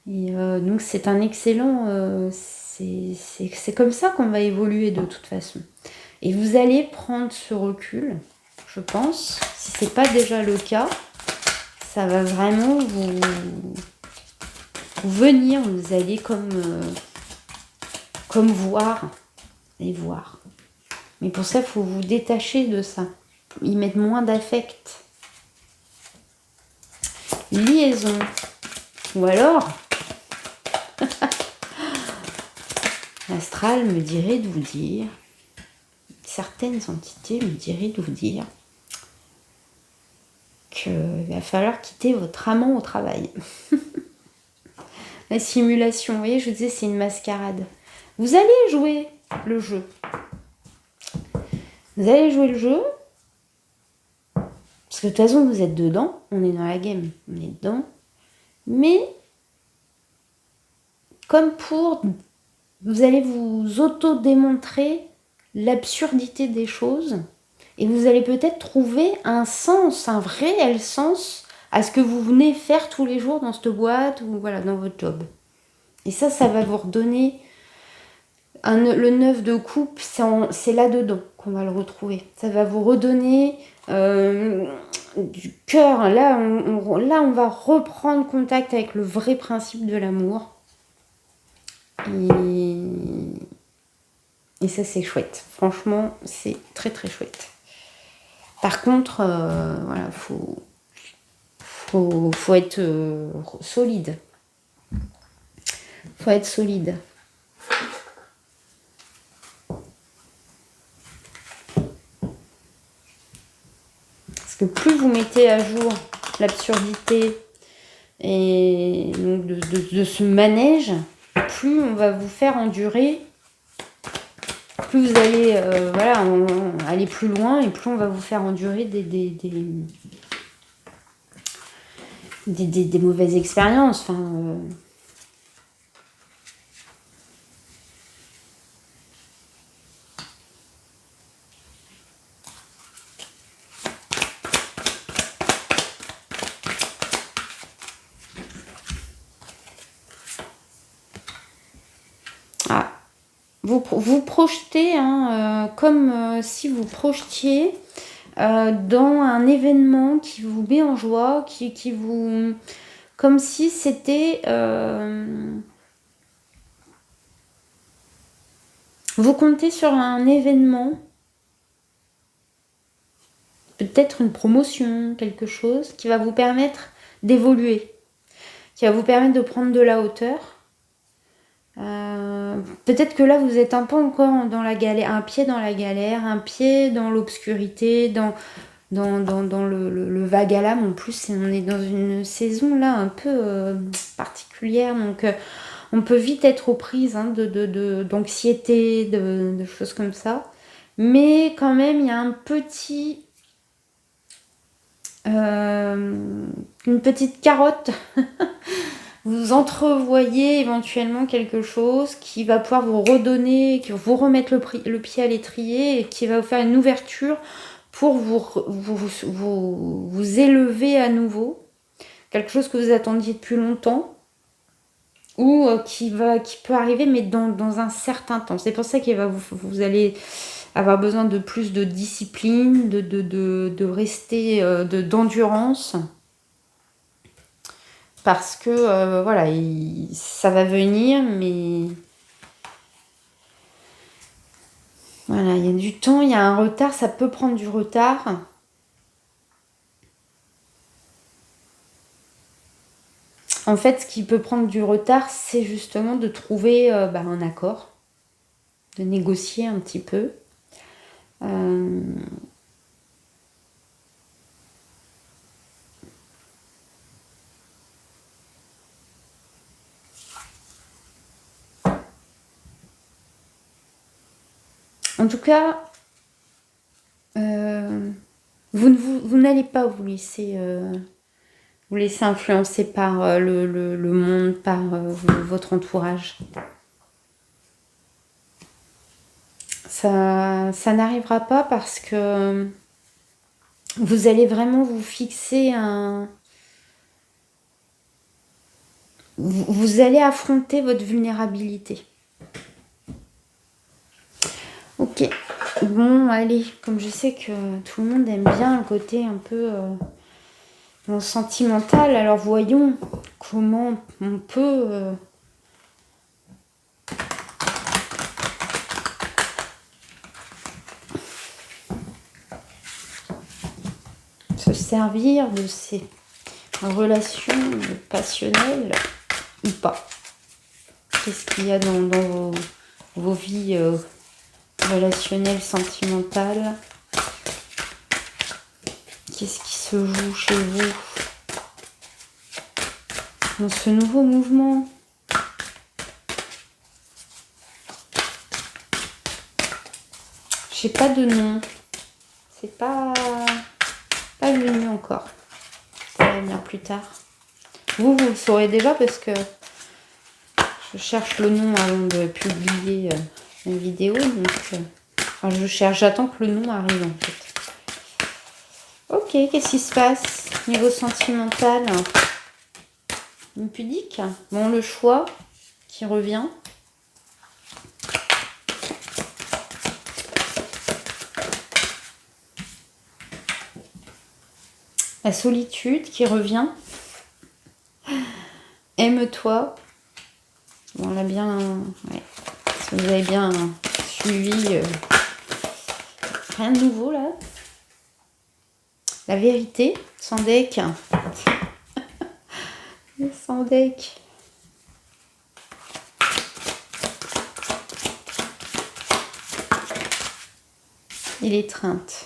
et donc c'est un excellent, c'est comme ça qu'on va évoluer de toute façon. Et vous allez prendre ce recul, je pense, si c'est pas déjà le cas, ça va vraiment vous venir, vous allez comme voir et voir. Mais pour ça, il faut vous détacher de ça, y mettre moins d'affect. Liaison. Ou alors, l'astral me dirait de vous dire, certaines entités me diraient de vous dire qu'il va falloir quitter votre amant au travail. La simulation, vous voyez, je vous disais, c'est une mascarade. Vous allez jouer le jeu. Vous allez jouer le jeu, parce que de toute façon, vous êtes dedans, on est dans la game, on est dedans. Mais, comme vous allez vous auto-démontrer l'absurdité des choses, et vous allez peut-être trouver un sens, un réel sens à ce que vous venez faire tous les jours dans cette boîte ou voilà, dans votre job. Et ça va vous redonner le 9 de coupe, c'est là-dedans qu'on va le retrouver. Ça va vous redonner du cœur. Là, on va reprendre contact avec le vrai principe de l'amour. Et ça, c'est chouette. Franchement, c'est très très chouette. Par contre, voilà, faut être solide. Faut être solide. Parce que plus vous mettez à jour l'absurdité et donc de ce manège, plus on va vous faire endurer, plus vous allez aller plus loin et plus on va vous faire endurer des mauvaises expériences. Enfin, vous projetez comme si vous projetiez dans un événement qui vous met en joie, qui vous... Comme si c'était... vous comptez sur un événement, peut-être une promotion, quelque chose qui va vous permettre d'évoluer, qui va vous permettre de prendre de la hauteur. Peut-être que là, vous êtes un peu encore dans la galère, un pied dans la galère, un pied dans l'obscurité, dans le vague à l'âme. En plus, on est dans une saison là un peu particulière, donc on peut vite être aux prises d'anxiété, de choses comme ça. Mais quand même, il y a un petit... une petite carotte. Vous entrevoyez éventuellement quelque chose qui va pouvoir vous redonner, qui va vous remettre le pied à l'étrier et qui va vous faire une ouverture pour vous élever à nouveau. Quelque chose que vous attendiez depuis longtemps ou qui peut arriver mais dans un certain temps. C'est pour ça que vous allez avoir besoin de plus de discipline, de rester, d'endurance. Parce que, voilà, ça va venir, mais... Voilà, il y a du temps, il y a un retard, ça peut prendre du retard. En fait, ce qui peut prendre du retard, c'est justement de trouver un accord, de négocier un petit peu. En tout cas, vous n'allez pas vous laisser influencer par le monde, par votre entourage. Ça n'arrivera pas parce que vous allez vraiment vous fixer vous allez affronter votre vulnérabilité. Ok, bon, allez, comme je sais que tout le monde aime bien le côté un peu sentimental, alors voyons comment on peut se servir de ces relations passionnelles ou pas. Qu'est-ce qu'il y a dans vos vies relationnelles, sentimentales? Qu'est-ce qui se joue chez vous dans ce nouveau mouvement? J'ai pas de nom. C'est pas venu encore. Ça va venir plus tard. Vous le saurez déjà parce que je cherche le nom avant de publier une vidéo. Donc, j'attends que le nom arrive en fait. Ok, qu'est-ce qui se passe niveau sentimental? Une pudique. Bon, le choix qui revient. La solitude qui revient. Aime-toi. Bon, on l'a bien... Ouais. Si vous avez bien suivi... rien de nouveau, là. La vérité, sans deck. Sans deck. Et l'étreinte.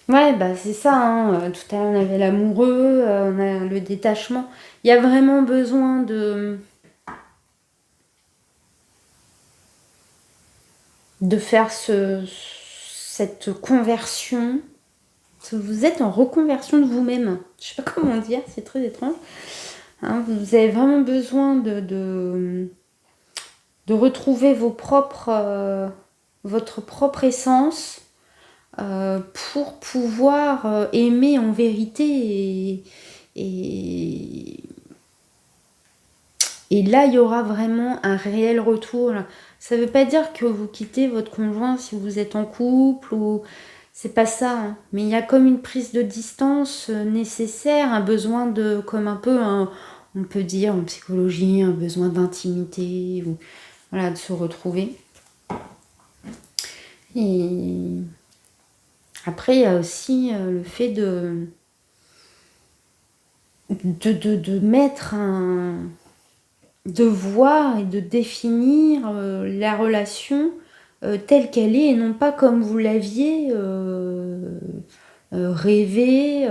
Ouais, bah c'est ça, hein. Tout à l'heure on avait l'amoureux, on a le détachement. Il y a vraiment besoin de faire cette conversion. Vous êtes en reconversion de vous-même. Je sais pas comment dire, c'est très étrange. Hein, vous avez vraiment besoin de retrouver votre propre essence pour pouvoir aimer en vérité et là, il y aura vraiment un réel retour. Ça ne veut pas dire que vous quittez votre conjoint si vous êtes en couple ou... C'est pas ça, hein. Mais il y a comme une prise de distance nécessaire, un besoin de... comme un peu on peut dire en psychologie, un besoin d'intimité, ou voilà, de se retrouver. Et après, il y a aussi le fait de mettre de voir et de définir la relation telle qu'elle est, et non pas comme vous l'aviez rêvé,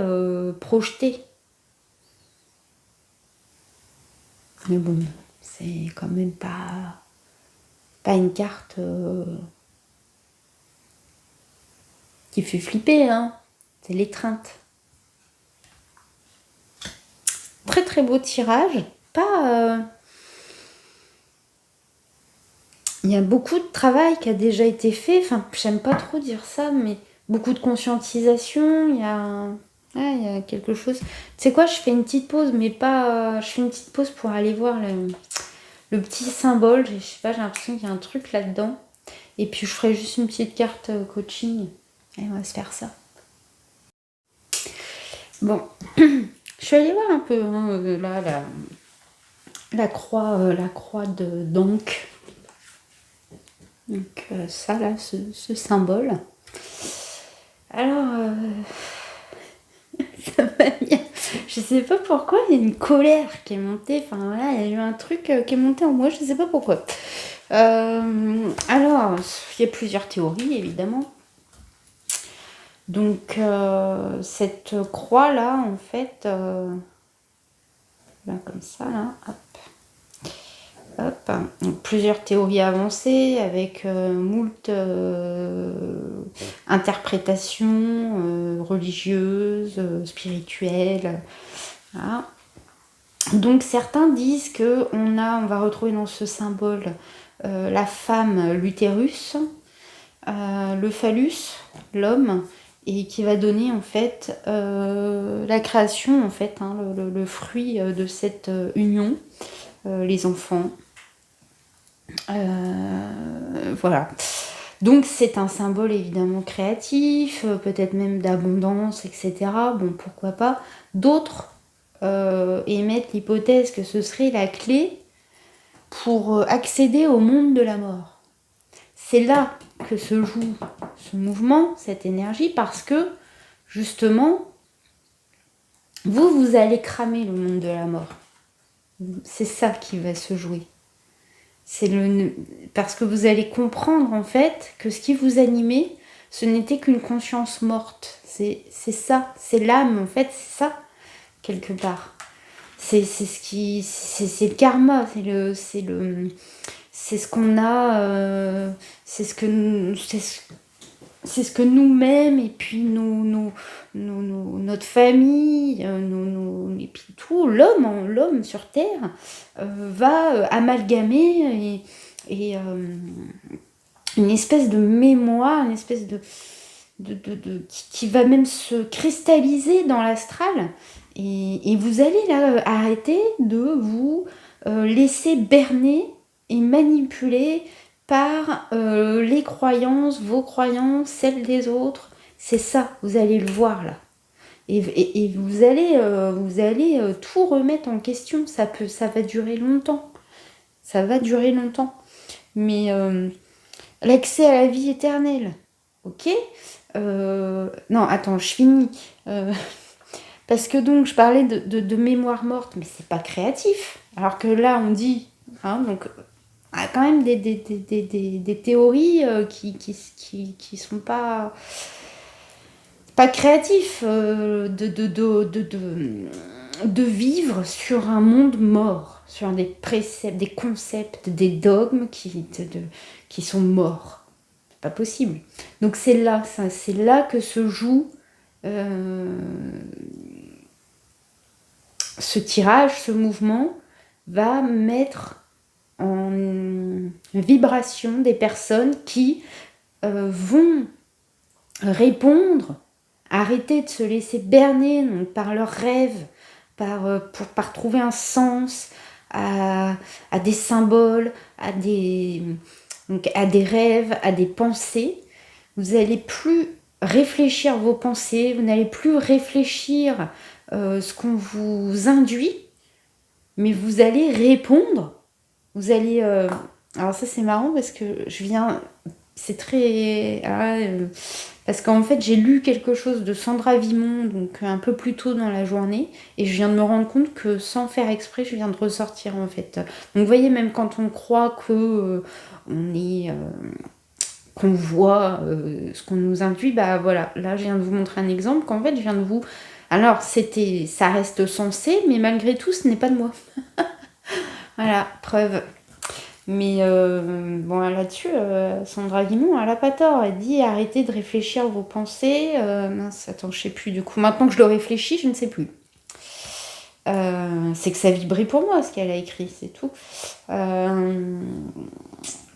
projeté. Mais bon, c'est quand même pas une carte qui fait flipper, hein. C'est l'étreinte. Très très beau tirage. Pas... Il y a beaucoup de travail qui a déjà été fait. Enfin, j'aime pas trop dire ça, mais beaucoup de conscientisation. Il y a quelque chose. Tu sais quoi, je fais une petite pause, mais pas... Je fais une petite pause pour aller voir le petit symbole. Je sais pas, j'ai l'impression qu'il y a un truc là-dedans. Et puis je ferai juste une petite carte coaching. Et on va se faire ça. Bon, je suis allée voir un peu là, la croix de donc. Donc ça là, ce symbole. Alors, ça m'a mis... Je sais pas pourquoi, il y a une colère qui est montée. Enfin voilà, il y a eu un truc qui est monté en moi, je sais pas pourquoi. Alors, il y a plusieurs théories évidemment. Donc cette croix là, en fait, là comme ça là, hop. Hop. Donc, plusieurs théories avancées avec moult interprétations religieuses, spirituelles. Voilà. Donc certains disent que on va retrouver dans ce symbole la femme, l'utérus, le phallus, l'homme, et qui va donner en fait la création, en fait, hein, le fruit de cette union, les enfants. Voilà. Donc c'est un symbole évidemment créatif, peut-être même d'abondance, etc. Bon, pourquoi pas. D'autres émettent l'hypothèse que ce serait la clé pour accéder au monde de la mort. C'est là que se joue ce mouvement, cette énergie, parce que justement, vous allez cramer le monde de la mort. C'est ça qui va se jouer. Parce que vous allez comprendre en fait que ce qui vous animait, ce n'était qu'une conscience morte. C'est ça, c'est l'âme en fait, c'est ça quelque part. C'est le karma, c'est ce qu'on a, c'est ce que nous-mêmes et puis notre famille, et puis tout l'homme sur Terre va amalgamer et une espèce de mémoire, une espèce qui va même se cristalliser dans l'astral. Et vous allez là arrêter de vous laisser berner et manipuler par les croyances, vos croyances, celles des autres. C'est ça, vous allez le voir là. Et vous allez tout remettre en question. Ça va durer longtemps. Ça va durer longtemps. Mais l'accès à la vie éternelle, ok. Non, attends, je finis. Parce que donc, je parlais de mémoire morte, mais c'est pas créatif. Alors que là, on dit... Hein, donc, il y a quand même des théories qui sont pas créatifs de vivre sur un monde mort, sur des préceptes, des concepts, des dogmes qui sont morts. C'est pas possible. Donc c'est là que se joue ce tirage, ce mouvement va mettre en vibration des personnes qui vont répondre, arrêter de se laisser berner donc, par leurs rêves, par trouver un sens à des symboles, à des rêves, à des pensées. Vous n'allez plus réfléchir vos pensées, vous n'allez plus réfléchir ce qu'on vous induit, mais vous allez répondre. Vous allez... Alors ça, c'est marrant parce que je viens... C'est très... parce qu'en fait, j'ai lu quelque chose de Sandra Vimont, donc un peu plus tôt dans la journée, et je viens de me rendre compte que sans faire exprès, je viens de ressortir en fait. Donc vous voyez, même quand on croit que on est... qu'on voit ce qu'on nous induit, bah voilà, là je viens de vous montrer un exemple qu'en fait je viens de vous... Alors ça reste sensé, mais malgré tout ce n'est pas de moi. Voilà, preuve. Mais bon, là-dessus, Sandra Guimont, elle a pas tort. Elle dit arrêtez de réfléchir vos pensées. Mince, attends, je sais plus du coup. Maintenant que je le réfléchis, je ne sais plus. C'est que ça vibrait pour moi ce qu'elle a écrit, c'est tout.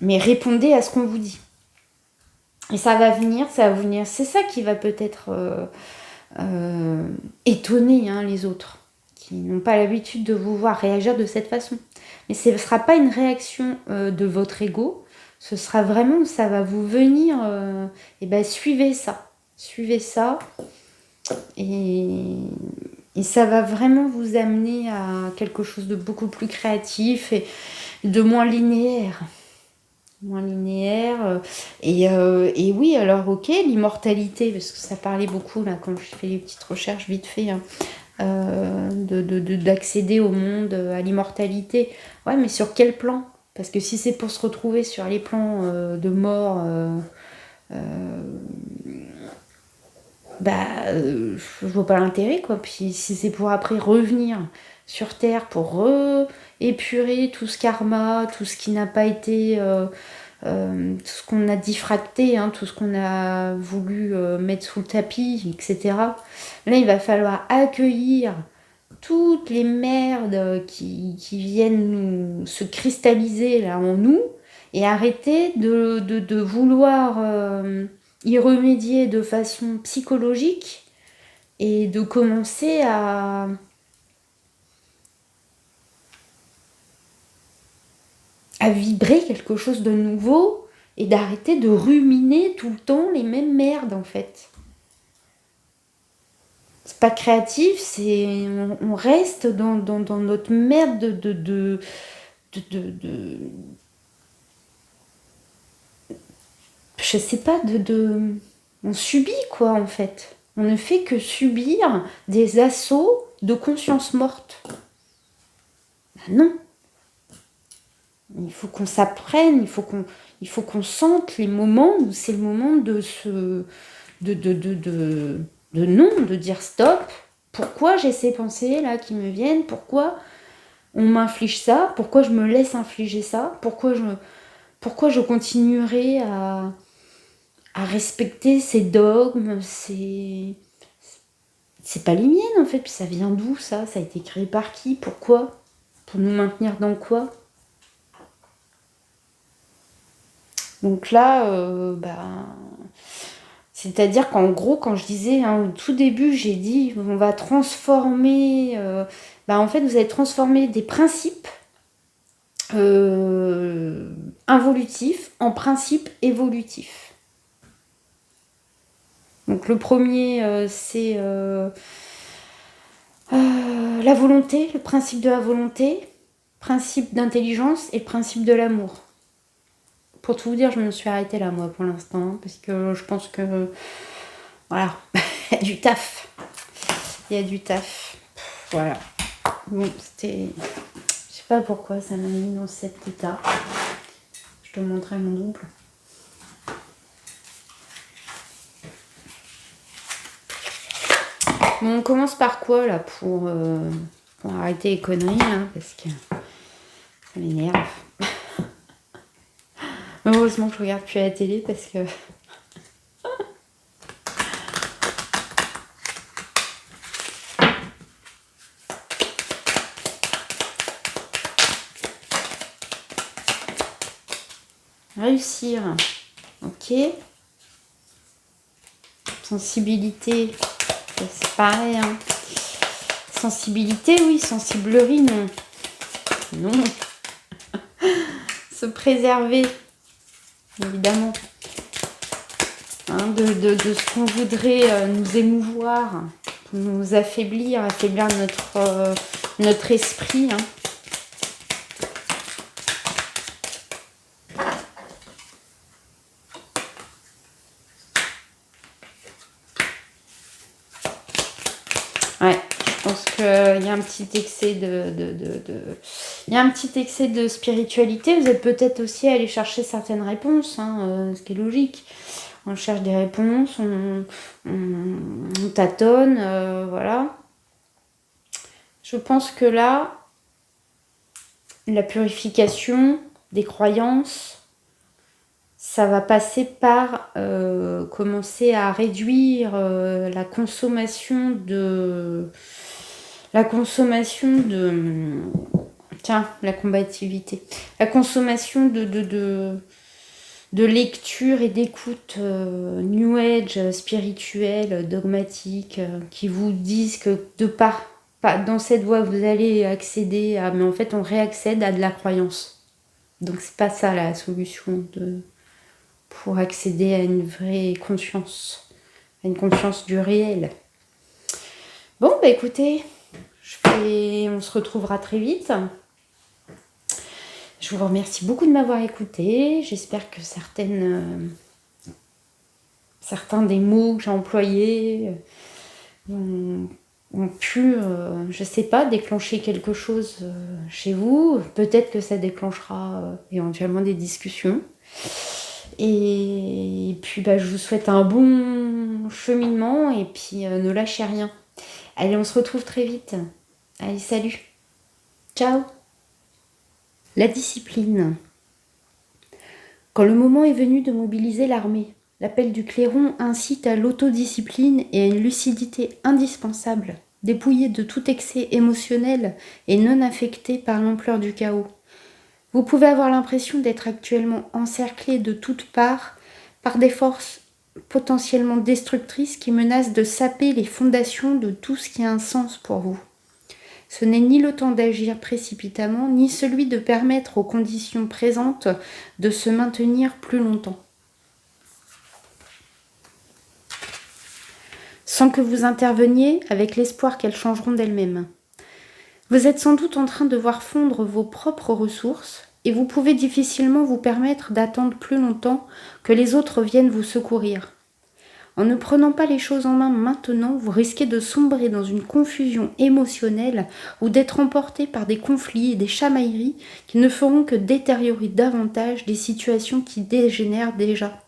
Mais répondez à ce qu'on vous dit. Et ça va venir, ça va venir. C'est ça qui va peut-être étonner les autres, qui n'ont pas l'habitude de vous voir réagir de cette façon. Mais ce ne sera pas une réaction de votre ego, ce sera vraiment, ça va vous venir, et ben suivez ça. Suivez ça, et ça va vraiment vous amener à quelque chose de beaucoup plus créatif et de moins linéaire. Et oui, alors ok, l'immortalité, parce que ça parlait beaucoup là quand je fais les petites recherches vite fait, d'accéder au monde, à l'immortalité. Ouais, mais sur quel plan? Parce que si c'est pour se retrouver sur les plans de mort, je vois pas l'intérêt, quoi. Puis si c'est pour après revenir sur Terre pour épurer tout ce karma, tout ce qui n'a pas été... tout ce qu'on a diffracté, tout ce qu'on a voulu mettre sous le tapis, etc. Là, il va falloir accueillir toutes les merdes qui viennent se cristalliser là en nous et arrêter de vouloir y remédier de façon psychologique et de commencer à vibrer quelque chose de nouveau et d'arrêter de ruminer tout le temps les mêmes merdes en fait. C'est pas créatif, c'est on reste dans notre merde de je sais pas, on subit quoi en fait. On ne fait que subir des assauts de conscience morte. Ben non. Il faut qu'on s'apprenne, il faut qu'on sente les moments où c'est le moment de dire stop. Pourquoi j'ai ces pensées là qui me viennent? Pourquoi on m'inflige ça? Pourquoi je me laisse infliger ça? Pourquoi je continuerai à respecter ces dogmes? C'est pas les miennes en fait. Puis ça vient d'où ça? Ça a été créé par qui? Pourquoi? Pour nous maintenir dans quoi? Donc là, c'est-à-dire qu'en gros, quand je disais, au tout début, j'ai dit, on va transformer, en fait, vous allez transformer des principes involutifs en principes évolutifs. Donc le premier, c'est la volonté, le principe de la volonté, principe d'intelligence et le principe de l'amour. Pour tout vous dire, je me suis arrêtée là, moi, pour l'instant, parce que je pense que, voilà, il y a du taf. Il y a du taf. Voilà. Bon, c'était... Je sais pas pourquoi ça m'a mis dans cet état. Je te montrerai mon double. Bon, on commence par quoi, là, pour arrêter les conneries, là, parce que ça m'énerve. Heureusement que je regarde plus à la télé parce que... Réussir. Ok. Sensibilité. C'est pareil. Sensibilité, oui. Sensiblerie, non. Non. Se préserver. Évidemment. De ce qu'on voudrait nous émouvoir, nous affaiblir notre esprit. pense qu'il y a un petit excès il y a un petit excès de spiritualité. Vous êtes peut-être aussi allé chercher certaines réponses, ce qui est logique. On cherche des réponses, on tâtonne, voilà. Je pense que là, la purification des croyances, ça va passer par commencer à réduire la consommation de... Tiens, la combativité. La consommation de lecture et d'écoute New Age, spirituelle, dogmatique, qui vous disent que dans cette voie, vous allez accéder à... Mais en fait, on réaccède à de la croyance. Donc, c'est pas ça la solution pour accéder à une vraie conscience, à une conscience du réel. Bon, bah écoutez, on se retrouvera très vite. Je vous remercie beaucoup de m'avoir écouté. J'espère que certains des mots que j'ai employés ont pu, je sais pas, déclencher quelque chose chez vous. Peut-être que ça déclenchera éventuellement des discussions. Et puis je vous souhaite un bon cheminement et puis ne lâchez rien. Allez, on se retrouve très vite. Allez, salut. Ciao. La discipline. Quand le moment est venu de mobiliser l'armée, l'appel du clairon incite à l'autodiscipline et à une lucidité indispensable, dépouillée de tout excès émotionnel et non affectée par l'ampleur du chaos. Vous pouvez avoir l'impression d'être actuellement encerclé de toutes parts par des forces potentiellement destructrices qui menacent de saper les fondations de tout ce qui a un sens pour vous. Ce n'est ni le temps d'agir précipitamment, ni celui de permettre aux conditions présentes de se maintenir plus longtemps. Sans que vous interveniez avec l'espoir qu'elles changeront d'elles-mêmes. Vous êtes sans doute en train de voir fondre vos propres ressources et vous pouvez difficilement vous permettre d'attendre plus longtemps que les autres viennent vous secourir. En ne prenant pas les choses en main maintenant, vous risquez de sombrer dans une confusion émotionnelle ou d'être emporté par des conflits et des chamailleries qui ne feront que détériorer davantage des situations qui dégénèrent déjà.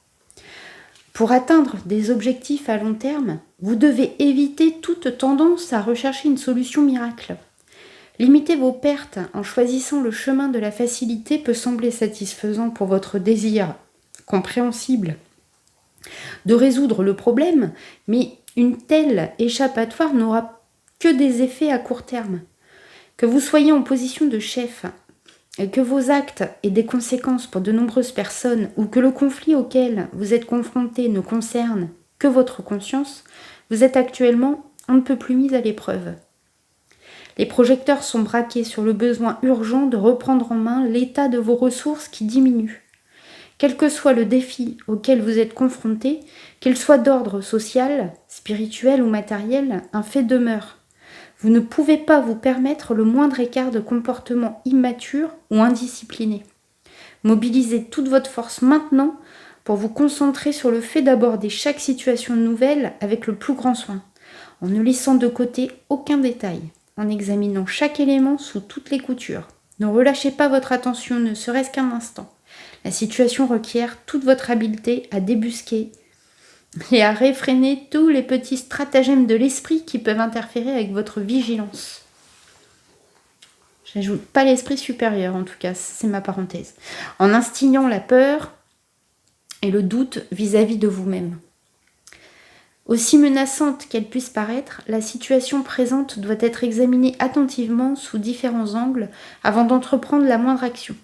Pour atteindre des objectifs à long terme, vous devez éviter toute tendance à rechercher une solution miracle. Limiter vos pertes en choisissant le chemin de la facilité peut sembler satisfaisant pour votre désir, compréhensible, de résoudre le problème, mais une telle échappatoire n'aura que des effets à court terme. Que vous soyez en position de chef, que vos actes aient des conséquences pour de nombreuses personnes ou que le conflit auquel vous êtes confronté ne concerne que votre conscience, vous êtes actuellement on ne peut plus mis à l'épreuve. Les projecteurs sont braqués sur le besoin urgent de reprendre en main l'état de vos ressources qui diminue. Quel que soit le défi auquel vous êtes confronté, qu'il soit d'ordre social, spirituel ou matériel, un fait demeure. Vous ne pouvez pas vous permettre le moindre écart de comportement immature ou indiscipliné. Mobilisez toute votre force maintenant pour vous concentrer sur le fait d'aborder chaque situation nouvelle avec le plus grand soin, en ne laissant de côté aucun détail, en examinant chaque élément sous toutes les coutures. Ne relâchez pas votre attention, ne serait-ce qu'un instant. La situation requiert toute votre habileté à débusquer et à réfréner tous les petits stratagèmes de l'esprit qui peuvent interférer avec votre vigilance. J'ajoute pas l'esprit supérieur, en tout cas, c'est ma parenthèse. En instignant la peur et le doute vis-à-vis de vous-même. Aussi menaçante qu'elle puisse paraître, la situation présente doit être examinée attentivement sous différents angles avant d'entreprendre la moindre action.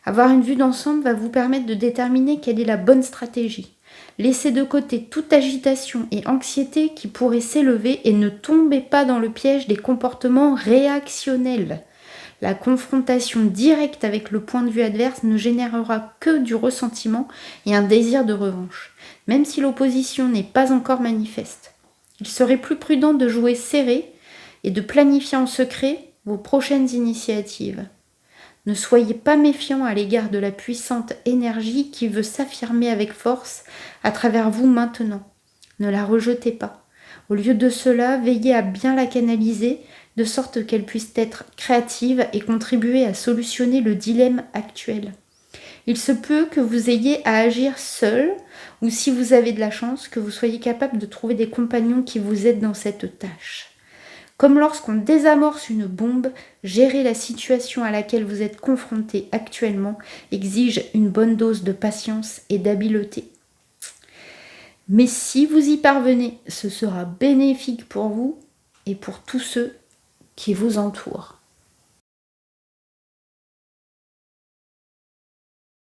Avoir une vue d'ensemble va vous permettre de déterminer quelle est la bonne stratégie. Laissez de côté toute agitation et anxiété qui pourraient s'élever et ne tombez pas dans le piège des comportements réactionnels. La confrontation directe avec le point de vue adverse ne générera que du ressentiment et un désir de revanche, même si l'opposition n'est pas encore manifeste. Il serait plus prudent de jouer serré et de planifier en secret vos prochaines initiatives. Ne soyez pas méfiant à l'égard de la puissante énergie qui veut s'affirmer avec force à travers vous maintenant. Ne la rejetez pas. Au lieu de cela, veillez à bien la canaliser, de sorte qu'elle puisse être créative et contribuer à solutionner le dilemme actuel. Il se peut que vous ayez à agir seul, ou si vous avez de la chance, que vous soyez capable de trouver des compagnons qui vous aident dans cette tâche. Comme lorsqu'on désamorce une bombe, gérer la situation à laquelle vous êtes confronté actuellement exige une bonne dose de patience et d'habileté. Mais si vous y parvenez, ce sera bénéfique pour vous et pour tous ceux qui vous entourent.